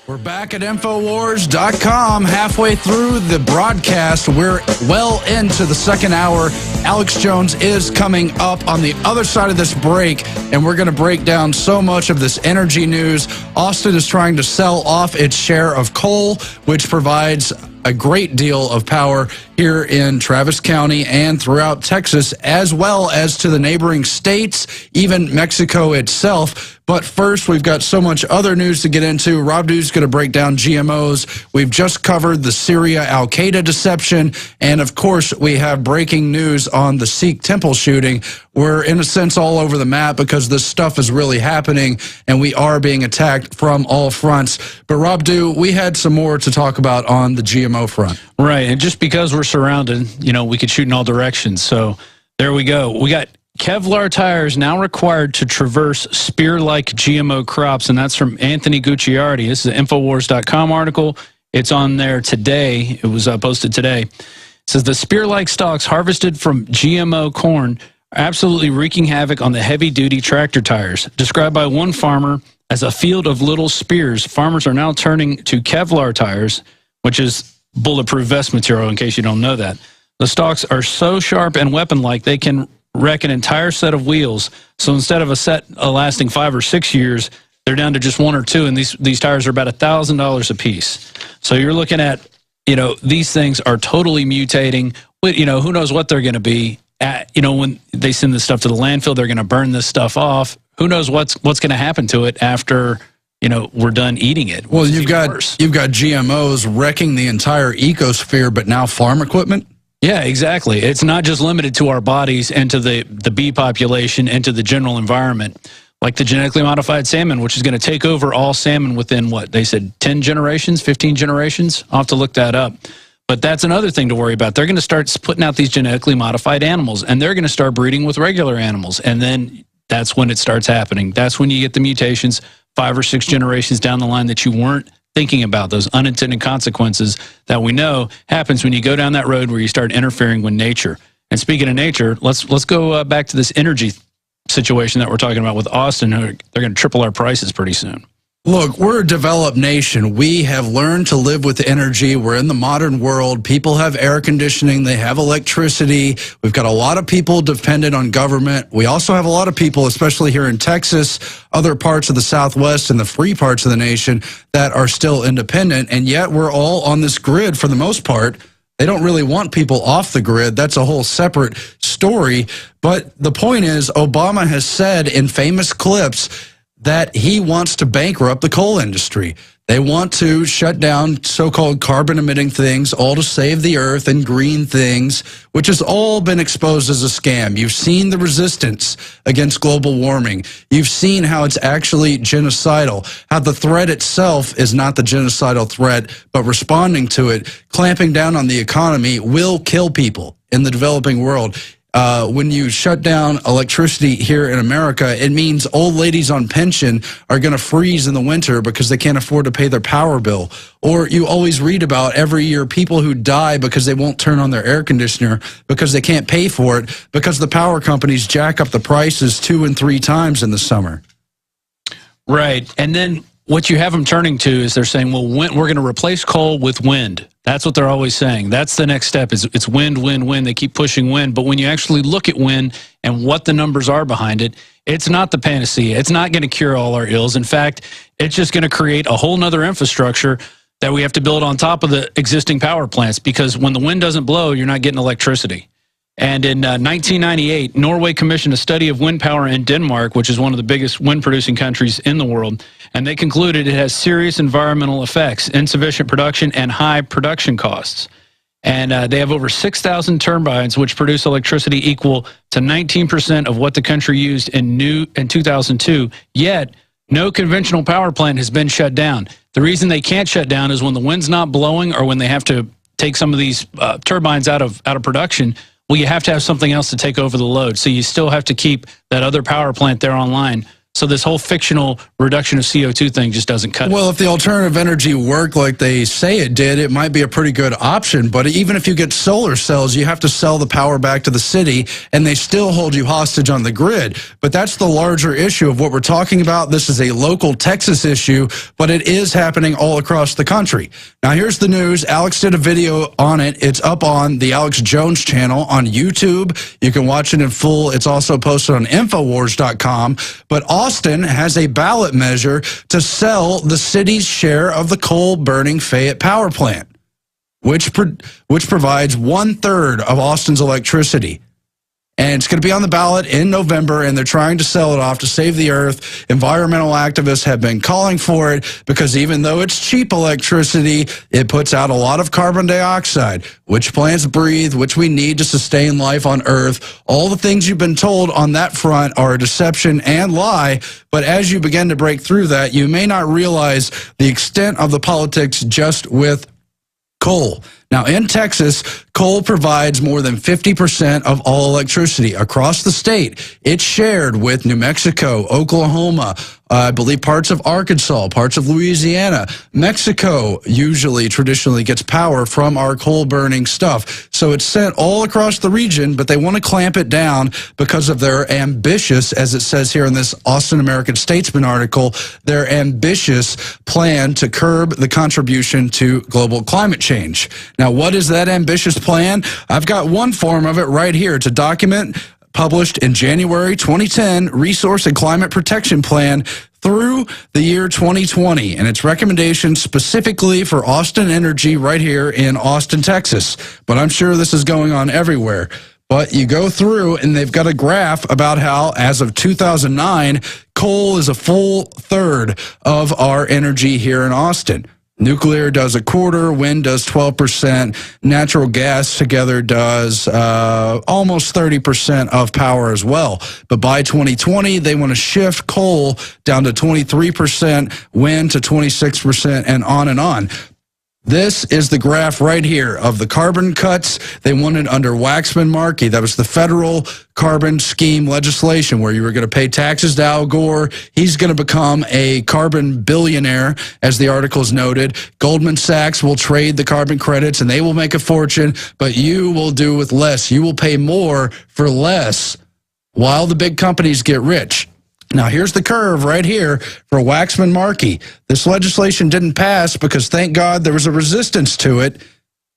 S2: We're back at Infowars.com, halfway through the broadcast. We're well into the second hour. Alex Jones is coming up on the other side of this break, and we're going to break down so much of this energy news. Austin is trying to sell off its share of coal, which provides a great deal of power here in Travis County and throughout Texas, as well as to the neighboring states, even Mexico itself. But first, we've got so much other news to get into. Rob Dude's going to break down GMOs. We've just covered the Syria Al-Qaeda deception. And of course, we have breaking news on the Sikh temple shooting. We're in a sense all over the map because this stuff is really happening and we are being attacked from all fronts. But Rob Dude, we had some more to talk about on the GMO front.
S3: Right. And just because we're surrounded, we could shoot in all directions. So there we go. We got Kevlar tires now required to traverse spear-like GMO crops, and that's from Anthony Gucciardi. This is an Infowars.com article. It's on there today. It was posted today. It says the spear-like stalks harvested from GMO corn are absolutely wreaking havoc on the heavy-duty tractor tires. Described by one farmer as a field of little spears, farmers are now turning to Kevlar tires, which is bulletproof vest material, in case you don't know that. The stalks are so sharp and weapon-like they can wreck an entire set of wheels. So instead of a set lasting 5 or 6 years, they're down to just 1 or 2, and these tires are about $1,000 a piece. So you're looking at, these things are totally mutating. But, who knows what they're going to be at, when they send this stuff to the landfill, they're going to burn this stuff off. Who knows what's going to happen to it after, we're done eating it.
S2: Well, you've got GMOs wrecking the entire ecosphere, but now farm equipment.
S3: Yeah, exactly. It's not just limited to our bodies and to the bee population and to the general environment. Like the genetically modified salmon, which is going to take over all salmon within, what, they said 10 generations, 15 generations? I'll have to look that up. But that's another thing to worry about. They're going to start putting out these genetically modified animals, and they're going to start breeding with regular animals. And then that's when it starts happening. That's when you get the mutations 5 or 6 generations down the line that you weren't thinking about, those unintended consequences that we know happens when you go down that road where you start interfering with nature. And speaking of nature, let's go back to this energy situation that we're talking about with Austin. They're going to triple our prices pretty soon.
S2: Look, we're a developed nation. We have learned to live with energy. We're in the modern world. People have air conditioning. They have electricity. We've got a lot of people dependent on government. We also have a lot of people, especially here in Texas, other parts of the Southwest and the free parts of the nation that are still independent. And yet we're all on this grid for the most part. They don't really want people off the grid. That's a whole separate story. But the point is, Obama has said in famous clips that he wants to bankrupt the coal industry. They want to shut down so-called carbon-emitting things, all to save the earth, and green things, which has all been exposed as a scam. You've seen the resistance against global warming. You've seen how it's actually genocidal, how the threat itself is not the genocidal threat, but responding to it, clamping down on the economy will kill people in the developing world. When you shut down electricity here in America, it means old ladies on pension are going to freeze in the winter because they can't afford to pay their power bill. Or you always read about every year people who die because they won't turn on their air conditioner because they can't pay for it because the power companies jack up the prices 2 and 3 times in the summer.
S3: Right. And then what you have them turning to is they're saying, well, we're going to replace coal with wind. That's what they're always saying. That's the next step is it's wind, wind, wind. They keep pushing wind. But when you actually look at wind and what the numbers are behind it, it's not the panacea. It's not going to cure all our ills. In fact, it's just going to create a whole nother infrastructure that we have to build on top of the existing power plants because when the wind doesn't blow, you're not getting electricity. And in 1998, Norway commissioned a study of wind power in Denmark, which is one of the biggest wind-producing countries in the world, and they concluded it has serious environmental effects, insufficient production, and high production costs. And they have over 6,000 turbines, which produce electricity equal to 19% of what the country used in 2002, yet no conventional power plant has been shut down. The reason they can't shut down is when the wind's not blowing or when they have to take some of these turbines out of production. Well, you have to have something else to take over the load. So you still have to keep that other power plant there online. So this whole fictional reduction of CO2 thing just doesn't cut it.
S2: Well, if the alternative energy worked like they say it did, it might be a pretty good option. But even if you get solar cells, you have to sell the power back to the city, and they still hold you hostage on the grid. But that's the larger issue of what we're talking about. This is a local Texas issue, but it is happening all across the country. Now, here's the news. Alex did a video on it. It's up on the Alex Jones channel on YouTube. You can watch it in full. It's also posted on Infowars.com. But Austin has a ballot measure to sell the city's share of the coal-burning Fayette power plant, which provides 1/3 of Austin's electricity. And it's going to be on the ballot in November, and they're trying to sell it off to save the earth. Environmental activists have been calling for it because even though it's cheap electricity, it puts out a lot of carbon dioxide, which plants breathe, which we need to sustain life on Earth. All the things you've been told on that front are a deception and lie, but as you begin to break through that, you may not realize the extent of the politics just with coal. Now, in Texas, coal provides more than 50% of all electricity across the state. It's shared with New Mexico, Oklahoma, I believe parts of Arkansas, parts of Louisiana. Mexico usually traditionally gets power from our coal-burning stuff. So it's sent all across the region, but they want to clamp it down because of their ambitious, as it says here in this Austin American Statesman article, their ambitious plan to curb the contribution to global climate change. Now, what is that ambitious plan? I've got one form of it right here. It's a document published in January 2010, Resource and Climate Protection Plan through the year 2020, and its recommendations specifically for Austin Energy right here in Austin, Texas. But I'm sure this is going on everywhere. But you go through, and they've got a graph about how, as of 2009, coal is a full third of our energy here in Austin. Nuclear does 1/4, wind does 12%, natural gas together does almost 30% of power as well. But by 2020, they want to shift coal down to 23%, wind to 26%, and on and on. This is the graph right here of the carbon cuts they wanted under Waxman-Markey. That was the federal carbon scheme legislation where you were going to pay taxes to Al Gore. He's going to become a carbon billionaire, as the articles noted. Goldman Sachs will trade the carbon credits, and they will make a fortune, but you will do with less. You will pay more for less while the big companies get rich. Now, here's the curve right here for Waxman-Markey. This legislation didn't pass because, thank God, there was a resistance to it.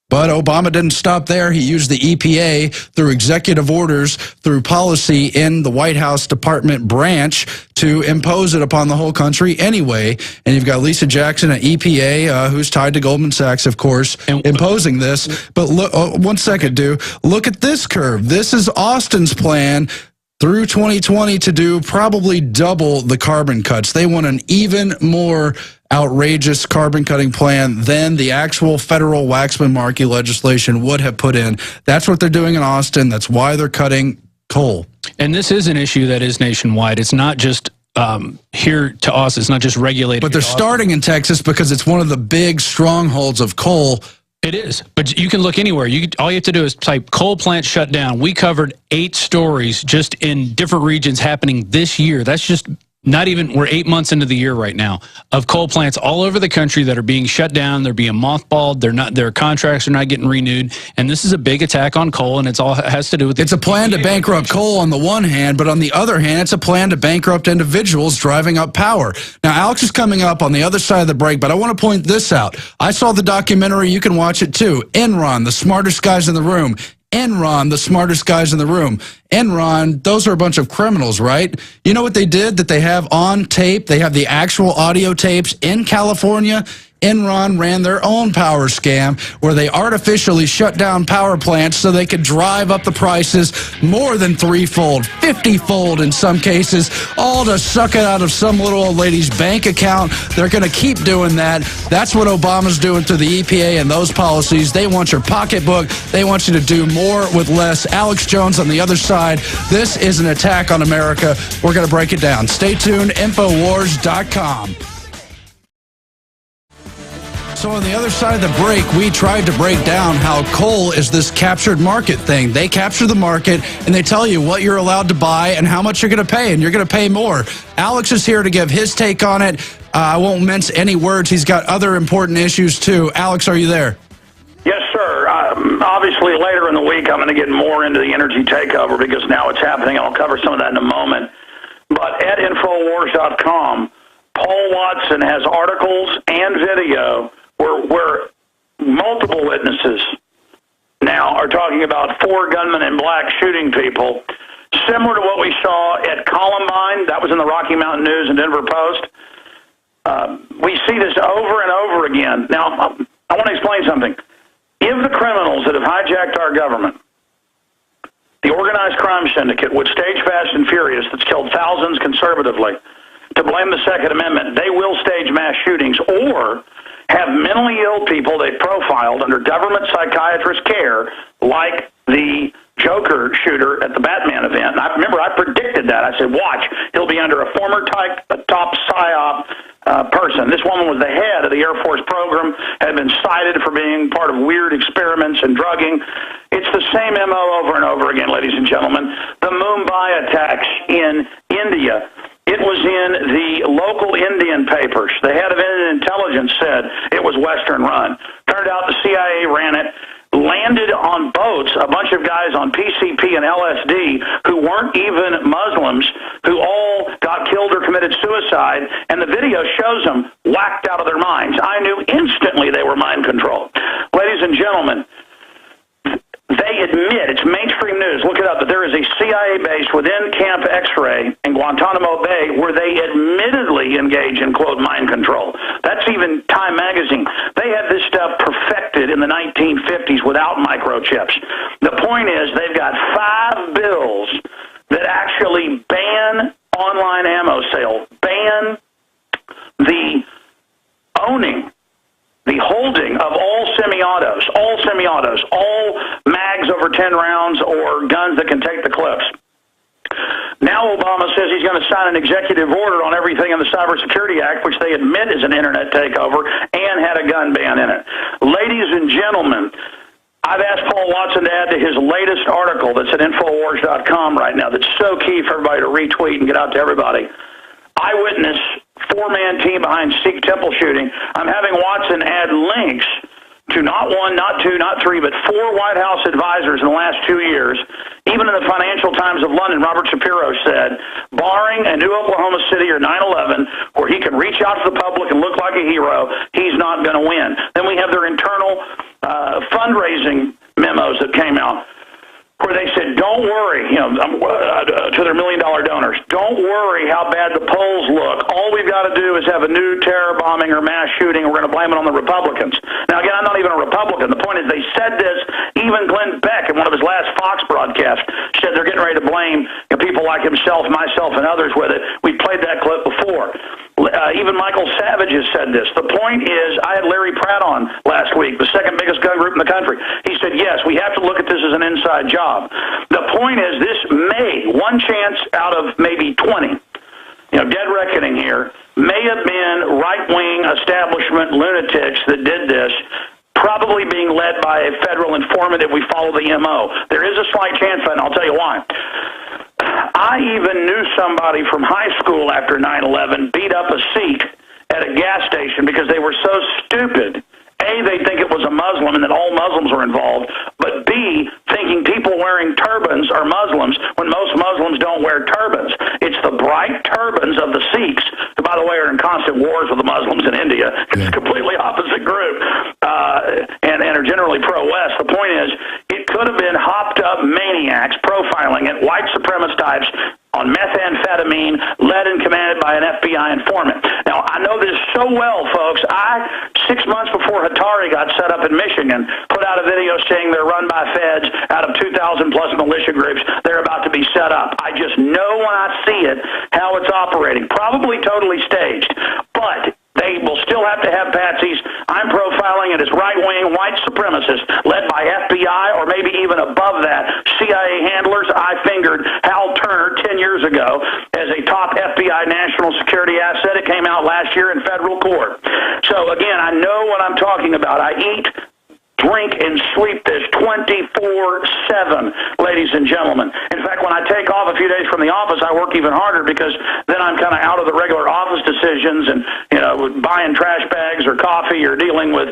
S2: But Obama didn't stop there. He used the EPA through executive orders, through policy in the White House Department branch to impose it upon the whole country anyway. And you've got Lisa Jackson at EPA, who's tied to Goldman Sachs, of course, imposing this. But look, 1 second, dude. Look at this curve. This is Austin's plan through 2020 to do probably double the carbon cuts. They want an even more outrageous carbon cutting plan than the actual federal Waxman-Markey legislation would have put in. That's what they're doing in Austin. That's why they're cutting coal.
S3: And this is an issue that is nationwide. It's not just here to us. It's not just regulated.
S2: But they're starting in Texas because it's one of the big strongholds of coal.
S3: It is, but you can look anywhere. All you have to do is type coal plant shut down. We covered 8 stories just in different regions happening this year. That's just not even, we're 8 months into the year right now, of coal plants all over the country that are being shut down. They're being mothballed. Their contracts are not getting renewed. And this is a big attack on coal, and it has to do with
S2: it's a plan to bankrupt coal on the one hand, but on the other hand, it's a plan to bankrupt individuals driving up power. Now, Alex is coming up on the other side of the break, but I want to point this out. I saw the documentary. You can watch it too. Enron, the smartest guys in the room. Enron, the smartest guys in the room. Enron, those are a bunch of criminals, right? You know what they did that they have on tape? They have the actual audio tapes in California. Enron ran their own power scam where they artificially shut down power plants so they could drive up the prices more than threefold, 50-fold in some cases, all to suck it out of some little old lady's bank account. They're going to keep doing that. That's what Obama's doing through the EPA and those policies. They want your pocketbook. They want you to do more with less. Alex Jones on the other side. This is an attack on America. We're going to break it down. Stay tuned. Infowars.com. So on the other side of the break, we tried to break down how coal is this captured market thing. They capture the market, and they tell you what you're allowed to buy and how much you're going to pay, and you're going to pay more. Alex is here to give his take on it. I won't mince any words. He's got other important issues, too. Alex, are you there?
S4: Yes, sir. Obviously, later in the week, I'm going to get more into the energy takeover because now it's happening. I'll cover some of that in a moment. But at Infowars.com, Paul Watson has articles and video where multiple witnesses now are talking about 4 gunmen in black shooting people, similar to what we saw at Columbine. That was in the Rocky Mountain News and Denver Post. We see this over and over again. Now, I want to explain something. If the criminals that have hijacked our government, the organized crime syndicate, would stage Fast and Furious that's killed thousands conservatively to blame the Second Amendment, they will stage mass shootings or have mentally ill people they profiled under government psychiatrist care, like the Joker shooter at the Batman event. And I remember I predicted that. I said, watch, he'll be under a former top PSYOP person. This woman was the head of the Air Force program, had been cited for being part of weird experiments and drugging. It's the same MO over and over again, ladies and gentlemen. The Mumbai attacks in India. It was in the local Indian papers. The head of Indian intelligence said it was Western run. Turned out the CIA ran it. Landed on boats a bunch of guys on PCP and LSD who weren't even Muslims, who all got killed or committed suicide, and the video shows them whacked out of their minds. I knew instantly they were mind controlled. Ladies and gentlemen, they admit, it's mainstream news, look it up, that there is a CIA base within Camp X-Ray in Guantanamo Bay where they admittedly engage in, quote, mind control. That's even Time Magazine. They had this stuff perfected in the 1950s without microchips. The point is they've got 5 bills that actually ban online ammo sale, ban the owning, the holding of all semi-autos, all mags over 10 rounds or guns that can take the clips. Now Obama says he's going to sign an executive order on everything in the Cybersecurity Act, which they admit is an internet takeover, and had a gun ban in it. Ladies and gentlemen, I've asked Paul Watson to add to his latest article that's at Infowars.com right now that's so key for everybody to retweet and get out to everybody. Eyewitness, 4-man team behind Sikh temple shooting. I'm having Watson add links to not 1, not 2, not 3, but 4 White House advisors in the last 2 years. Even in the Financial Times of London, Robert Shapiro said, barring a new Oklahoma City or 9/11, where he can reach out to the public and look like a hero, he's not going to win. Then we have their internal fundraising memos that came out, where they said, don't worry, to their $1 million donors, don't worry how bad the polls look. All we've got to do is have a new terror bombing or mass shooting, and we're going to blame it on the Republicans. Now, again, I'm not even a Republican. The point is they said this. Even Glenn Beck, in one of his last Fox broadcasts, said they're getting ready to blame people like himself, myself, and others with it. We played that clip before. Even Michael Savage has said this. The point is, I had Larry Pratt on last week, the second biggest gun group in the country. He said, yes, we have to look at this as an inside job. The point is, this may, one chance out of maybe 20, dead reckoning here, may have been right-wing establishment lunatics that did this, probably being led by a federal informant if we follow the MO. There is a slight chance of that, and I'll tell you why. I even knew somebody from high school after 9/11 beat up a Sikh at a gas station because they were so stupid. A, they think it was a Muslim and that all Muslims were involved, but B, thinking people wearing turbans are Muslims when most Muslims don't wear turbans. It's the bright turbans of the Sikhs, who, by the way, are in constant wars with the Muslims in India. It's a completely opposite group and are generally pro-West. The point is, it could have been hopped-up maniacs profiling it, white supremacist types, on methamphetamine, led and commanded by an FBI informant. Now, I know this so well, folks. 6 months before Hatari got set up in Michigan, put out a video saying they're run by feds out of 2,000-plus militia groups. They're about to be set up. I just know when I see it how it's operating. Probably totally staged, but they will still have to have patsies. I'm profiling it as right-wing white supremacists led by FBI or maybe even above that CIA handlers. I fingered Hal Turner 10 years ago as a top FBI national security asset. It came out last year in federal court. So, again, I know what I'm talking about. I eat, drink, and sleep this 24/7, ladies and gentlemen. In fact, when I take off a few days from the office, I work even harder because then I'm kind of out of the regular office decisions and, buying trash bags or coffee or dealing with,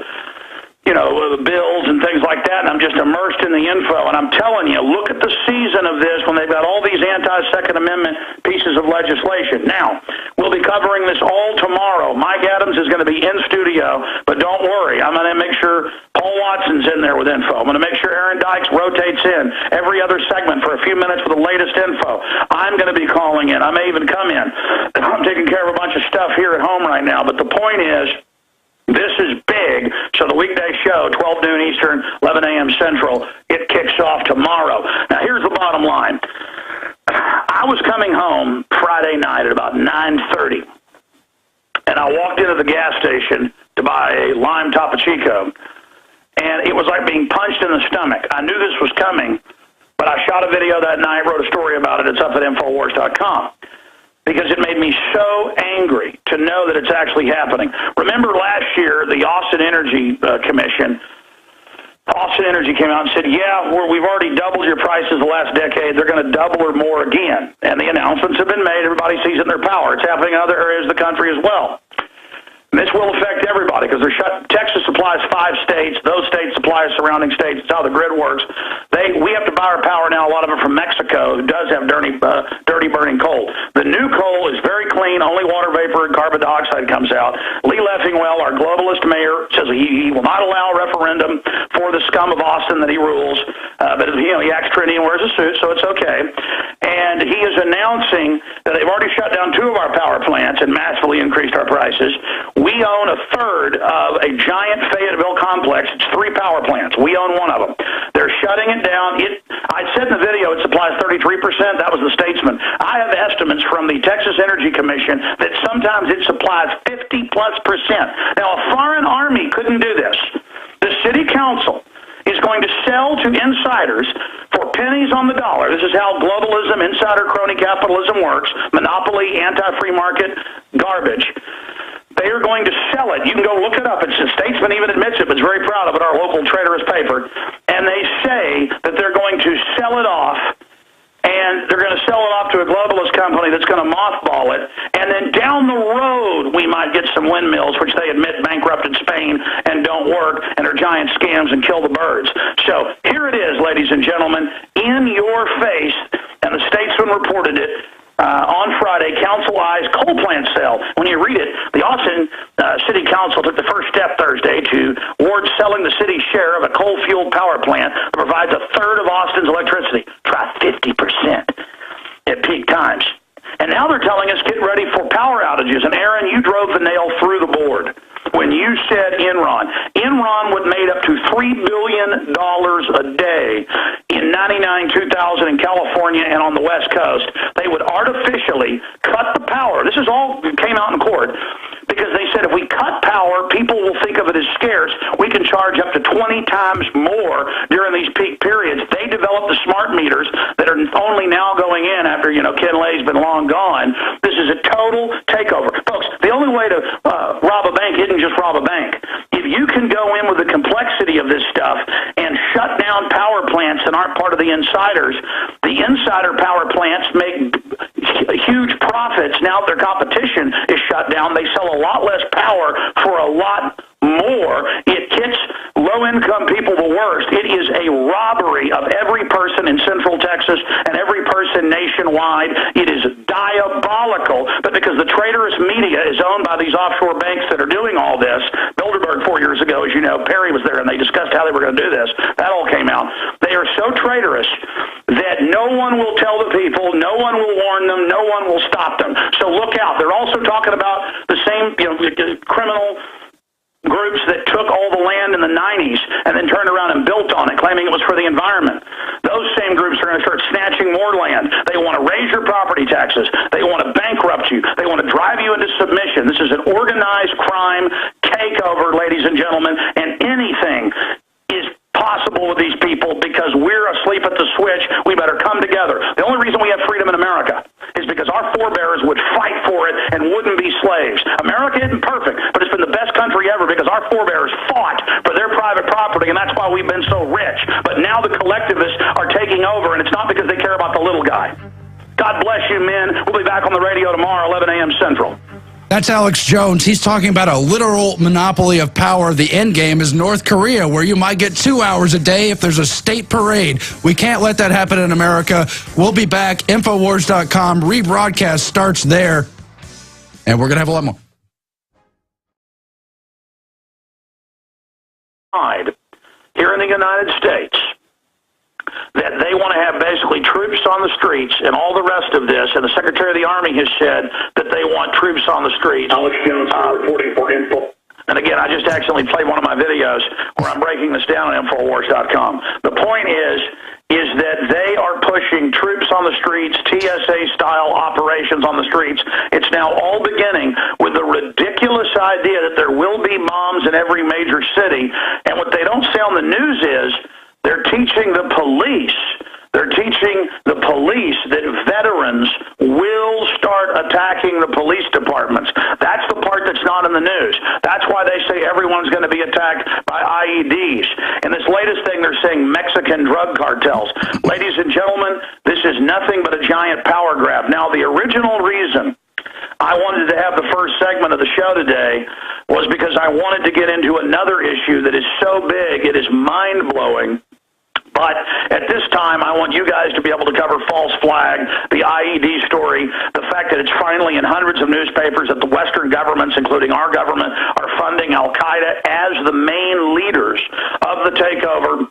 S4: the bills and things like that, and I'm just immersed in the info. And I'm telling you, look at the season of this when they've got all these anti-Second Amendment pieces of legislation. Now, we'll be covering this all tomorrow. Mike Adams is going to be in studio, but don't worry. I'm going to make sure Paul Watson's in there with info. I'm going to make sure Aaron Dykes rotates in every other segment for a few minutes with the latest info. I'm going to be calling in. I may even come in. I'm taking care of a bunch of stuff here at home right now, but the point is, this is big, so the weekday show, 12 noon Eastern, 11 a.m. Central, it kicks off tomorrow. Now, here's the bottom line. I was coming home Friday night at about 9:30, and I walked into the gas station to buy a lime Topo Chico, and it was like being punched in the stomach. I knew this was coming, but I shot a video that night, wrote a story about it. It's up at Infowars.com. Because it made me so angry to know that it's actually happening. Remember last year, the Austin Energy Commission, Austin Energy came out and said, we've already doubled your prices the last decade. They're going to double or more again. And the announcements have been made. Everybody sees it in their power. It's happening in other areas of the country as well. And this will affect everybody because Texas supplies 5 states. Those states supply surrounding states. It's how the grid works. We have to buy our power now, a lot of it from Mexico, who does have dirty burning coal. The new coal is very clean. Only water vapor and carbon dioxide comes out. Lee Leffingwell, our globalist mayor, says he will not allow a referendum for the scum of Austin that he rules. But he acts trendy and wears a suit, so it's okay. And he is announcing that they've already shut down 2 of our power plants and massively increased our prices. We own a third of a giant Fayetteville complex. It's 3 power plants. We own one of them. They're shutting it down. I said in the video it supplies 33%. That was the Statesman. I have estimates from the Texas Energy Commission that sometimes it supplies 50+%. Now, a foreign army couldn't do this. The city council is going to sell to insiders for pennies on the dollar. This is how globalism, insider crony capitalism works. Monopoly, anti-free market, garbage. They are going to sell it. You can go look it up. It's the Statesman even admits it, but it's very proud of it, our local traitorous paper. And they say that they're going to sell it off, and they're going to sell it off to a globalist company that's going to mothball it. And then down the road, we might get some windmills, which they admit bankrupted Spain and don't work and are giant scams and kill the birds. So here it is, ladies and gentlemen, in your face, and the Statesman reported it. On Friday, council eyes coal plant sale. When you read it, the Austin City Council took the first step Thursday towards selling the city's share of a coal-fueled power plant that provides a third of Austin's electricity. Try 50% at peak times. And now they're telling us get ready for power outages. And Aaron, you drove the nail through the board when you said Enron. Enron would made up to $3 billion a day in 99, 2000 in California and on the West Coast. They would artificially cut the power. This is all came out in court because they said if we cut power, people will think of it as scarce. We can charge up to 20 times more during these peak periods. They developed the smart meters that are only now going in after, Ken Lay's been long gone. This is a total takeover. Folks, the only way to rob a bank isn't just rob a bank. If you can go in with the complexity of this stuff and shut down power plants that aren't part of the insiders, the insider power plants make huge profits. Now their competition is shut down. They sell a lot less power for a lot more. It hits low low-income people the worst. It is a robbery of every person in Central Texas and every person nationwide. It is diabolical, but because the traitorous media is owned by these offshore banks that are doing all this, Bilderberg 4 years ago, as you know, Perry was there, and they discussed how they were going to do this. That all came out. They are so traitorous that no one will tell the people, no one will warn them, no one will stop them. So look out. They're also talking about the same, criminal groups that took all the land in the 90s and then turned around and built on it, claiming it was for the environment. Those same groups are going to start snatching more land. They want to raise your property taxes. They want to bankrupt you. They want to drive you into submission. This is an organized crime takeover, ladies and gentlemen, and anything is possible with these people because we're asleep at the switch. We better come together. The only reason we have freedom in America is because our forebears would fight for it and wouldn't be slaves. America isn't perfect, but it's been the best country ever because our forebears fought for their private property, and that's why we've been so rich. But now the collectivists are taking over, and it's not because they care about the little guy. God bless you, men. We'll be back on the radio tomorrow, 11 a.m. Central.
S2: That's Alex Jones. He's talking about a literal monopoly of power. The end game is North Korea, where you might get 2 hours a day if there's a state parade. We can't let that happen in America. We'll be back. Infowars.com. Rebroadcast starts there. And we're going to have a lot more.
S4: Here in the United States, that they want to have basically troops on the streets and all the rest of this, and the Secretary of the Army has said that they want troops on the streets.
S5: Alex Jones reporting for Info.
S4: And again, I just accidentally played one of my videos where I'm breaking this down on Infowars.com. The point is that they are pushing troops on the streets, TSA-style operations on the streets. It's now all beginning with the ridiculous idea that there will be bombs in every major city. And what they don't say on the news is they're teaching the police that veterans will start attacking the police departments. That's the part that's not in the news. That's why they say everyone's going to be attacked by IEDs. And this latest thing, they're saying Mexican drug cartels. Ladies and gentlemen, this is nothing but a giant power grab. Now, the original reason I wanted to have the first segment of the show today was because I wanted to get into another issue that is so big, it is mind-blowing. But at this time, I want you guys to be able to cover false flag, the IED story, the fact that it's finally in hundreds of newspapers that the Western governments, including our government, are funding al-Qaeda as the main leaders of the takeover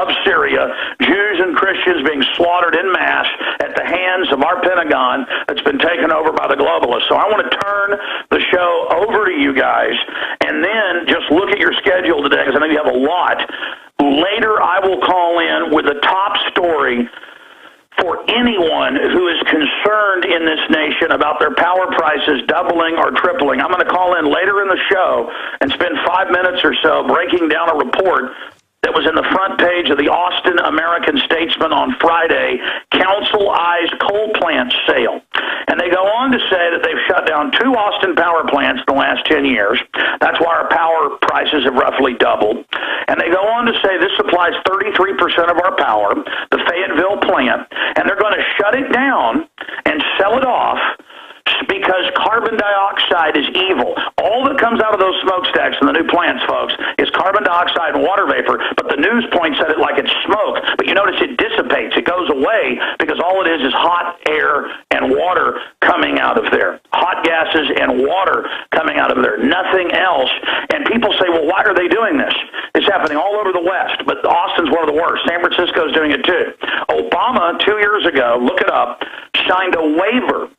S4: of Syria, Jews and Christians being slaughtered en masse at the hands of our Pentagon that's been taken over by the globalists. So I want to turn the show over to you guys and then just look at your schedule today, because I know you have a lot. Later, I will call in with the top story for anyone who is concerned in this nation about their power prices doubling or tripling. I'm going to call in later in the show and spend 5 minutes or so breaking down a report that was in the front page of the Austin American Statesman on Friday, Council Eyes coal plant sale. And they go on to say that they've shut down 2 Austin power plants in the last 10 years. That's why our power prices have roughly doubled. And they go on to say this supplies 33% of our power, the Fayetteville plant, and they're going to shut it down and sell it off because carbon dioxide is evil. All that comes out of those smokestacks in the new plants, folks, is carbon dioxide and water vapor, but the news points at it like it's smoke. But you notice it dissipates. It goes away because all it is hot air and water coming out of there. Hot gases and water coming out of there. Nothing else. And people say, well, why are they doing this? It's happening all over the West, but Austin's one of the worst. San Francisco's doing it too. Obama, 2 years ago, look it up, signed a waiver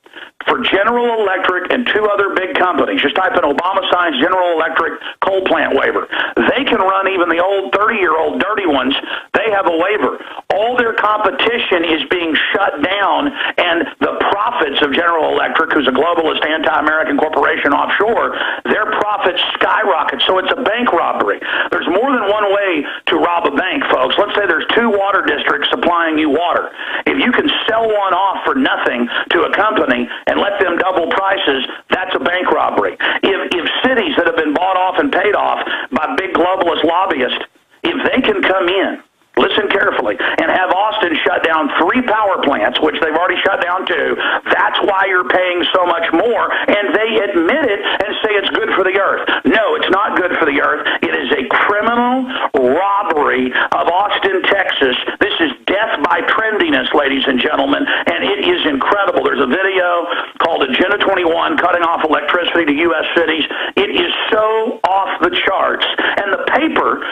S4: for General Electric and 2 other big companies. Just type in Obama signs General Electric coal plant waiver. They can run even the old 30-year-old dirty ones. They have a waiver. All their competition is being shut down, and the profits of General Electric, who's a globalist anti-American corporation offshore, their profits skyrocket. So it's a bank robbery. There's more than one way to rob a bank, folks. Let's say there's 2 water districts supplying you water. If you can sell one off for nothing to a company and let them double prices, that's a bank robbery. If cities that have been bought off and paid off by big globalist lobbyists, if they can come in, listen carefully, and have Austin shut down 3 power plants, which they've already shut down 2, that's why you're paying so much more, and they admit it and say it's good for the earth. No, it's not good for the earth. It is a criminal robbery of Austin, Texas. This is death by trendiness, ladies and gentlemen, and it is incredible. There's a video called Agenda 21, cutting off electricity to U.S. cities. It is so off the charts, and the paper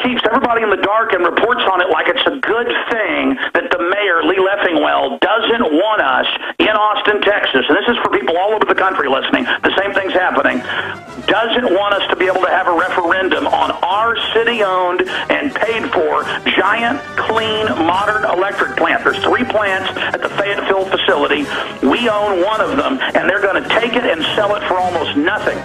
S4: keeps everybody in the dark and reports on it like it's a good thing that the mayor, Lee Leffingwell, doesn't want us in Austin, Texas, and this is for people all over the country listening, the same thing's happening, doesn't want us to be able to have a referendum on our city-owned and paid-for giant, clean, modern electric plant. There's 3 plants at the Fayetteville facility. We own one of them, and they're going to take it and sell it for almost nothing.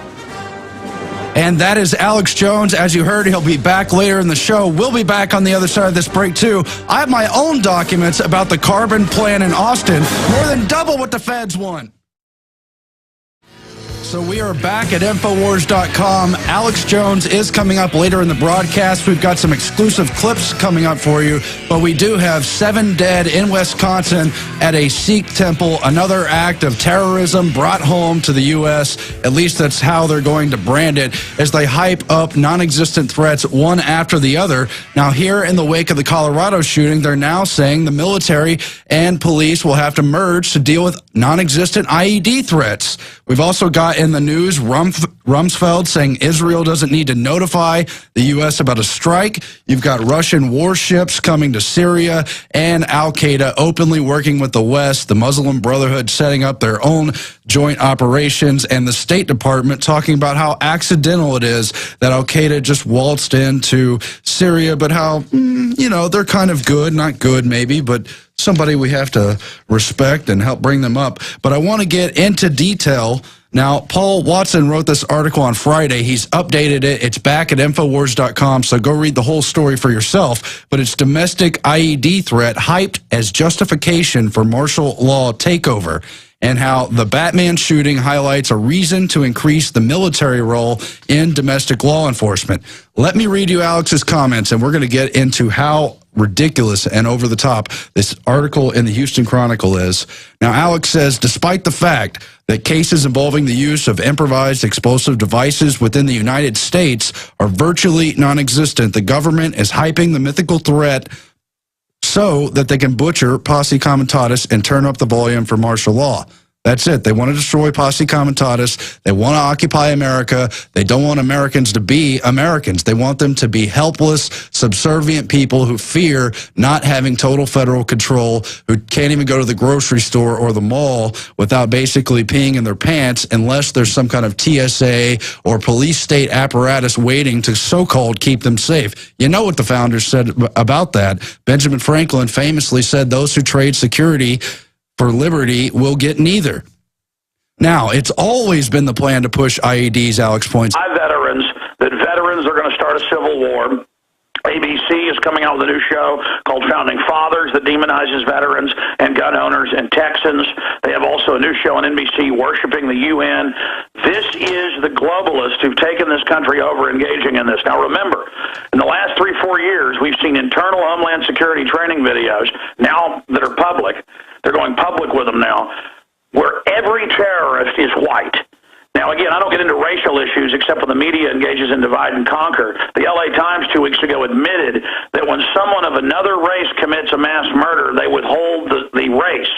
S2: And that is Alex Jones. As you heard, he'll be back later in the show. We'll be back on the other side of this break, too. I have my own documents about the carbon plan in Austin, more than double what the feds want. So we are back at Infowars.com. Alex Jones is coming up later in the broadcast. We've got some exclusive clips coming up for you, but we do have 7 dead in Wisconsin at a Sikh temple, another act of terrorism brought home to the U.S. At least that's how they're going to brand it, as they hype up non-existent threats one after the other. Now, here in the wake of the Colorado shooting, they're now saying the military and police will have to merge to deal with non-existent IED threats. We've also got in the news Rumsfeld saying Israel doesn't need to notify the U.S. about a strike. You've got Russian warships coming to Syria, and Al-Qaeda openly working with the West, the Muslim Brotherhood setting up their own joint operations, and the State Department talking about how accidental it is that Al-Qaeda just waltzed into Syria, but how, they're kind of good, not good maybe, but somebody we have to respect and help bring them up. But I want to get into detail. Now, Paul Watson wrote this article on Friday. He's updated it. It's back at Infowars.com, so go read the whole story for yourself. But it's domestic IED threat hyped as justification for martial law takeover, and how the Batman shooting highlights a reason to increase the military role in domestic law enforcement. Let me read you Alex's comments, and we're going to get into how ridiculous and over the top this article in the Houston Chronicle is. Now, Alex says, despite the fact that cases involving the use of improvised explosive devices within the United States are virtually non-existent, the government is hyping the mythical threat so that they can butcher posse comitatus and turn up the volume for martial law. That's it. They want to destroy posse comitatus. They want to occupy America. They don't want Americans to be Americans. They want them to be helpless, subservient people who fear not having total federal control, who can't even go to the grocery store or the mall without basically peeing in their pants unless there's some kind of TSA or police state apparatus waiting to so-called keep them safe. You know what the founders said about that. Benjamin Franklin famously said those who trade security for liberty will get neither. Now, it's always been the plan to push IEDs, Alex points.
S4: Veterans are going to start a civil war. ABC is coming out with a new show called Founding Fathers that demonizes veterans and gun owners and Texans. They have also a new show on NBC, Worshiping the UN. This is the globalists who've taken this country over, engaging in this. Now, remember, in the last 3-4 years, we've seen internal Homeland Security training videos now that are public. They're going public with them now, where every terrorist is white. Now, again, I don't get into racial issues except when the media engages in divide and conquer. The LA Times 2 weeks ago admitted that when someone of another race commits a mass murder, they withhold the race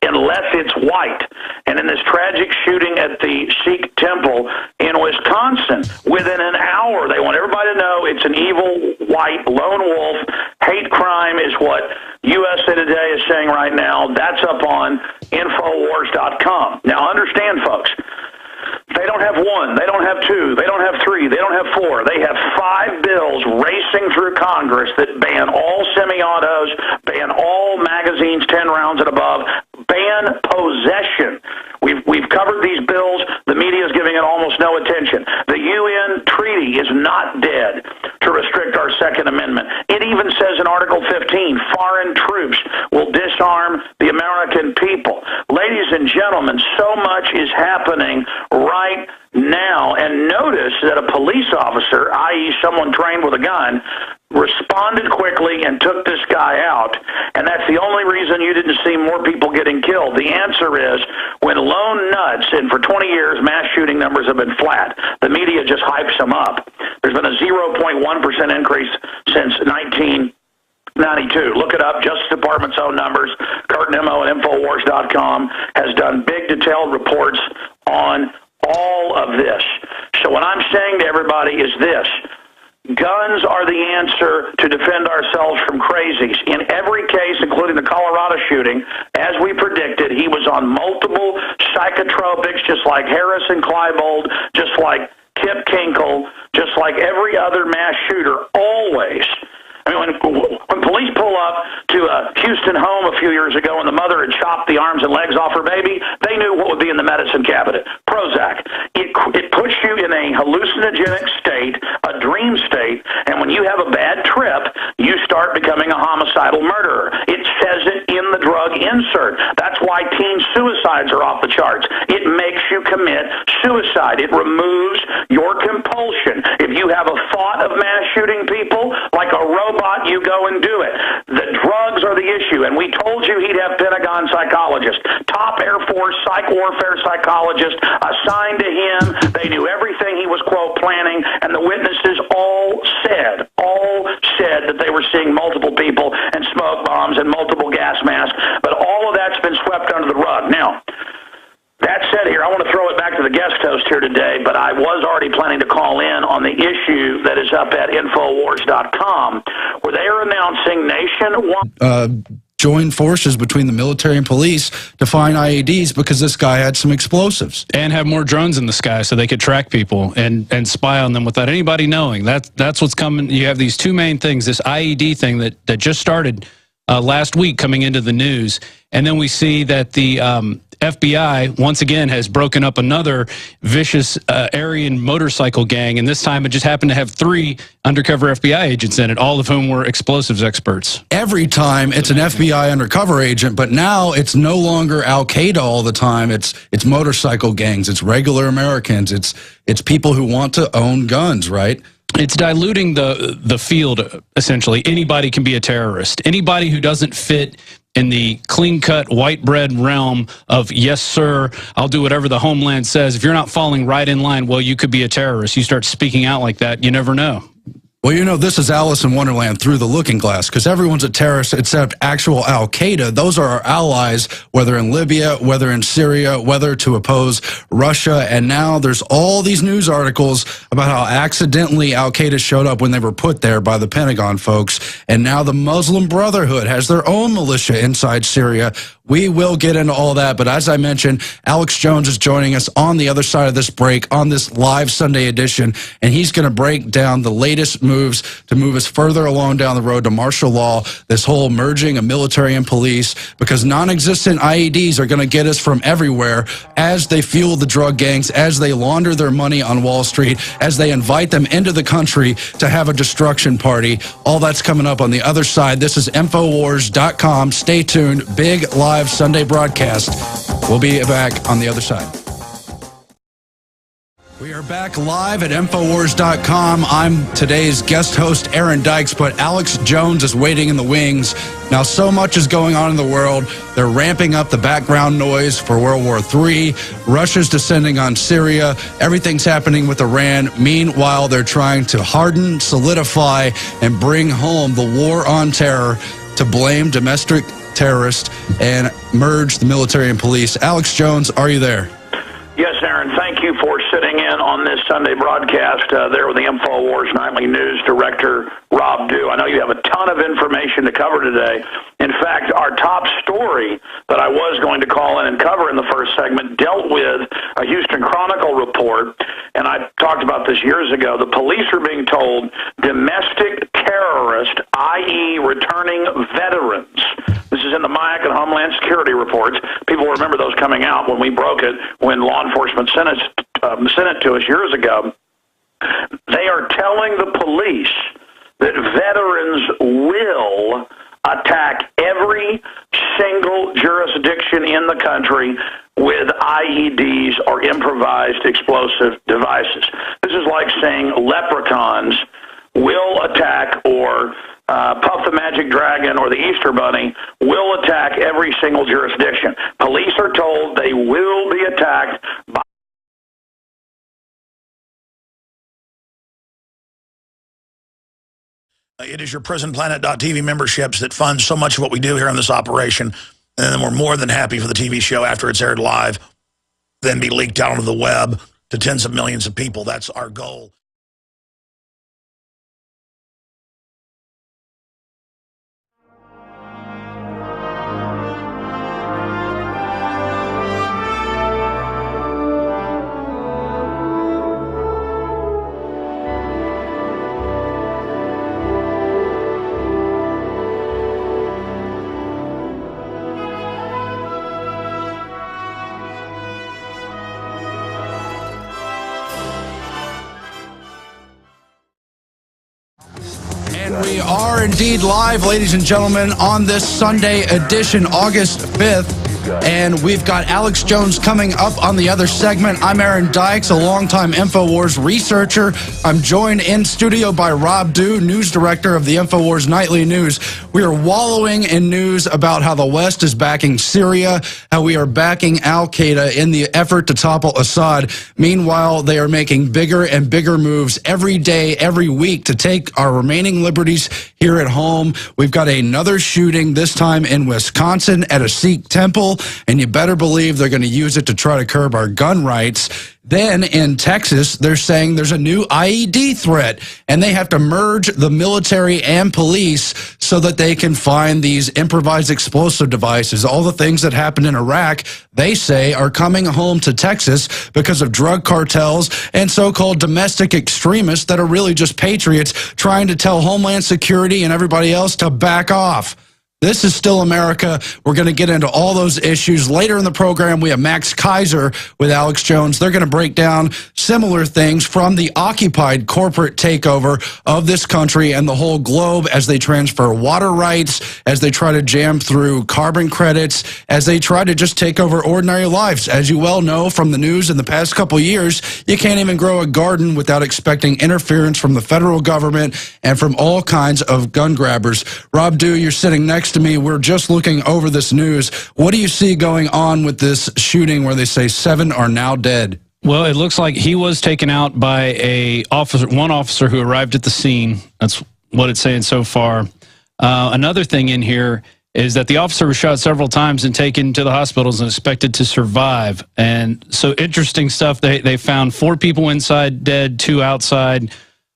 S4: unless it's white. And in this tragic shooting at the Sikh temple in Wisconsin, within an hour, they want everybody to know it's an evil, white, lone wolf. Hate crime is what USA Today is saying right now. That's up on Infowars.com. Now, understand, folks, they don't have 1, they don't have 2, they don't have 3, they don't have 4. They have 5 bills racing through Congress that ban all semi-autos, ban all magazines 10 rounds and above, ban possession. We've covered these bills. The media is giving it almost no attention. The UN treaty is not dead to restrict our Second Amendment. It even says in Article 15, foreign troops will disarm the American people. Ladies and gentlemen, so much is happening right now. And notice that a police officer, i.e. someone trained with a gun, responds responded quickly and took this guy out, and that's the only reason you didn't see more people getting killed. The answer is when lone nuts, and for 20 years mass shooting numbers have been flat. The media just hypes them up. There's been a 0.1% increase since 1992. Look it up. Justice Department's own numbers. Kurt Nimmo at Infowars.com has done big detailed reports on all of this. So what I'm saying to everybody is this. Guns are the answer to defend ourselves from crazies. In every case, including the Colorado shooting, as we predicted, he was on multiple psychotropics, just like Harrison Kleinbold, just like Kip Kinkle, just like every other mass shooter, always. I mean, when police pull up to a Houston home a few years ago and the mother had chopped the arms and legs off her baby, they knew what would be in the medicine cabinet. Prozac. It puts you in a hallucinogenic state, a dream state, and when you have a bad trip, you start becoming a homicidal murderer. It says it in the drug insert. That's why teen suicides are off the charts. It makes you commit suicide. It removes your compulsion. If you have a thought of mass shooting people, like a robot, you go and do it. The drugs are the issue, and we told you he'd have Pentagon psychologists, top Air Force psych warfare psychologists assigned to him. They knew everything he was, quote, planning, and the witnesses all said that they were seeing multiple people and smoke bombs and multiple gas masks, but all of that's been swept under the rug. Now, that said here, I want to throw it back to the guest host here today, but I was already planning to call in on the issue that is up at Infowars.com, where they are announcing nationwide
S2: join forces between the military and police to find IEDs because this guy had some explosives.
S3: And have more drones in the sky so they could track people and spy on them without anybody knowing. That's what's coming. You have these two main things, this IED thing that just started last week coming into the news, and then we see that the FBI, once again, has broken up another vicious Aryan motorcycle gang, and this time it just happened to have 3 undercover FBI agents in it, all of whom were explosives experts.
S2: Every time it's an FBI undercover agent, but now it's no longer Al-Qaeda all the time. It's motorcycle gangs. It's regular Americans. It's people who want to own guns, right?
S3: It's diluting the field, essentially. Anybody can be a terrorist. Anybody who doesn't fit in the clean-cut, white bread realm of, yes, sir, I'll do whatever the homeland says. If you're not falling right in line, well, you could be a terrorist. You start speaking out like that, you never know.
S2: Well, you know, this is Alice in Wonderland through the looking glass, because everyone's a terrorist except actual Al-Qaeda. Those are our allies, whether in Libya, whether in Syria, whether to oppose Russia. And now there's all these news articles about how accidentally Al-Qaeda showed up when they were put there by the Pentagon folks. And now the Muslim Brotherhood has their own militia inside Syria. We will get into all that, but as I mentioned, Alex Jones is joining us on the other side of this break on this live Sunday edition, and he's going to break down the latest moves to move us further along down the road to martial law, this whole merging of military and police, because non-existent IEDs are going to get us from everywhere as they fuel the drug gangs, as they launder their money on Wall Street, as they invite them into the country to have a destruction party. All that's coming up on the other side. This is Infowars.com. Stay tuned. Big live Sunday broadcast. We'll be back on the other side. We are back live at Infowars.com. I'm today's guest host, Aaron Dykes, but Alex Jones is waiting in the wings. Now, so much is going on in the world. They're ramping up the background noise for World War III. Russia's descending on Syria. Everything's happening with Iran. Meanwhile, they're trying to harden, solidify, and bring home the war on terror to blame domestic terrorists and merge the military and police. Alex Jones, are you there?
S4: Yes, Aaron, thank you for sitting in on this Sunday broadcast there with the InfoWars Nightly News Director, Rob Dew. I know you have a ton of information to cover today. In fact, our top story that I was going to call in and cover in the first segment dealt with a Houston Chronicle report, and I talked about this years ago. The police are being told domestic terrorist, i.e. returning veterans. This is in the MIAC and Homeland Security reports. People remember those coming out when we broke it, when law enforcement sent it to us years ago. They are telling the police that veterans will attack every single jurisdiction in the country with IEDs or improvised explosive devices. This is like saying leprechauns will attack or Puff the Magic Dragon or the Easter Bunny will attack every single jurisdiction. Police are told they will be attacked by
S1: It is your PrisonPlanet.tv memberships that fund so much of what we do here on this operation. And then we're more than happy for the TV show after it's aired live, then be leaked out onto the web to tens of millions of people. That's our goal.
S2: And we are indeed live, ladies and gentlemen, on this Sunday edition, August 5th. And we've got Alex Jones coming up on the other segment. I'm Aaron Dykes, a longtime Infowars researcher. I'm joined in studio by Rob Dew, news director of the Infowars Nightly News. We are wallowing in news about how the West is backing Syria, how we are backing al-Qaeda in the effort to topple Assad. Meanwhile, they are making bigger and bigger moves every day, every week to take our remaining liberties here at home. We've got another shooting, this time in Wisconsin at a Sikh temple. And you better believe they're going to use it to try to curb our gun rights. Then in Texas, they're saying there's a new IED threat, and they have to merge the military and police so that they can find these improvised explosive devices. All the things that happened in Iraq, they say, are coming home to Texas because of drug cartels and so-called domestic extremists that are really just patriots trying to tell Homeland Security and everybody else to back off. This is still America. We're going to get into all those issues. Later in the program, we have Max Keiser with Alex Jones. They're going to break down similar things from the occupied corporate takeover of this country and the whole globe as they transfer water rights, as they try to jam through carbon credits, as they try to just take over ordinary lives. As you well know from the news in the past couple years, you can't even grow a garden without expecting interference from the federal government and from all kinds of gun grabbers. Rob Dew, you're sitting next to me. We're just looking over this news. What do you see going on with this shooting where they say 7 are now dead?
S3: Well, it looks like he was taken out by one officer who arrived at the scene. That's what it's saying so far. Another thing in here is that the officer was shot several times and taken to the hospitals and expected to survive. And so interesting stuff. They found 4 people inside dead, 2 outside.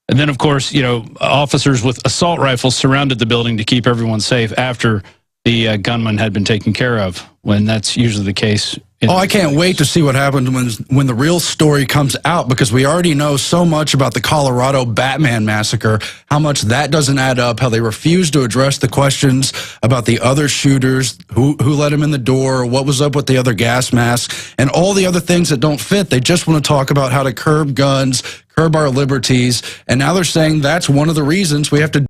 S3: And then, of course, you know, officers with assault rifles surrounded the building to keep everyone safe after the gunman had been taken care of, when that's usually the case.
S2: Oh, I can't wait to see what happens when the real story comes out, because we already know so much about the Colorado Batman massacre, how much that doesn't add up, how they refuse to address the questions about the other shooters, who let him in the door, what was up with the other gas masks, and all the other things that don't fit. They just want to talk about how to curb guns, curb our liberties, and now they're saying that's one of the reasons we have to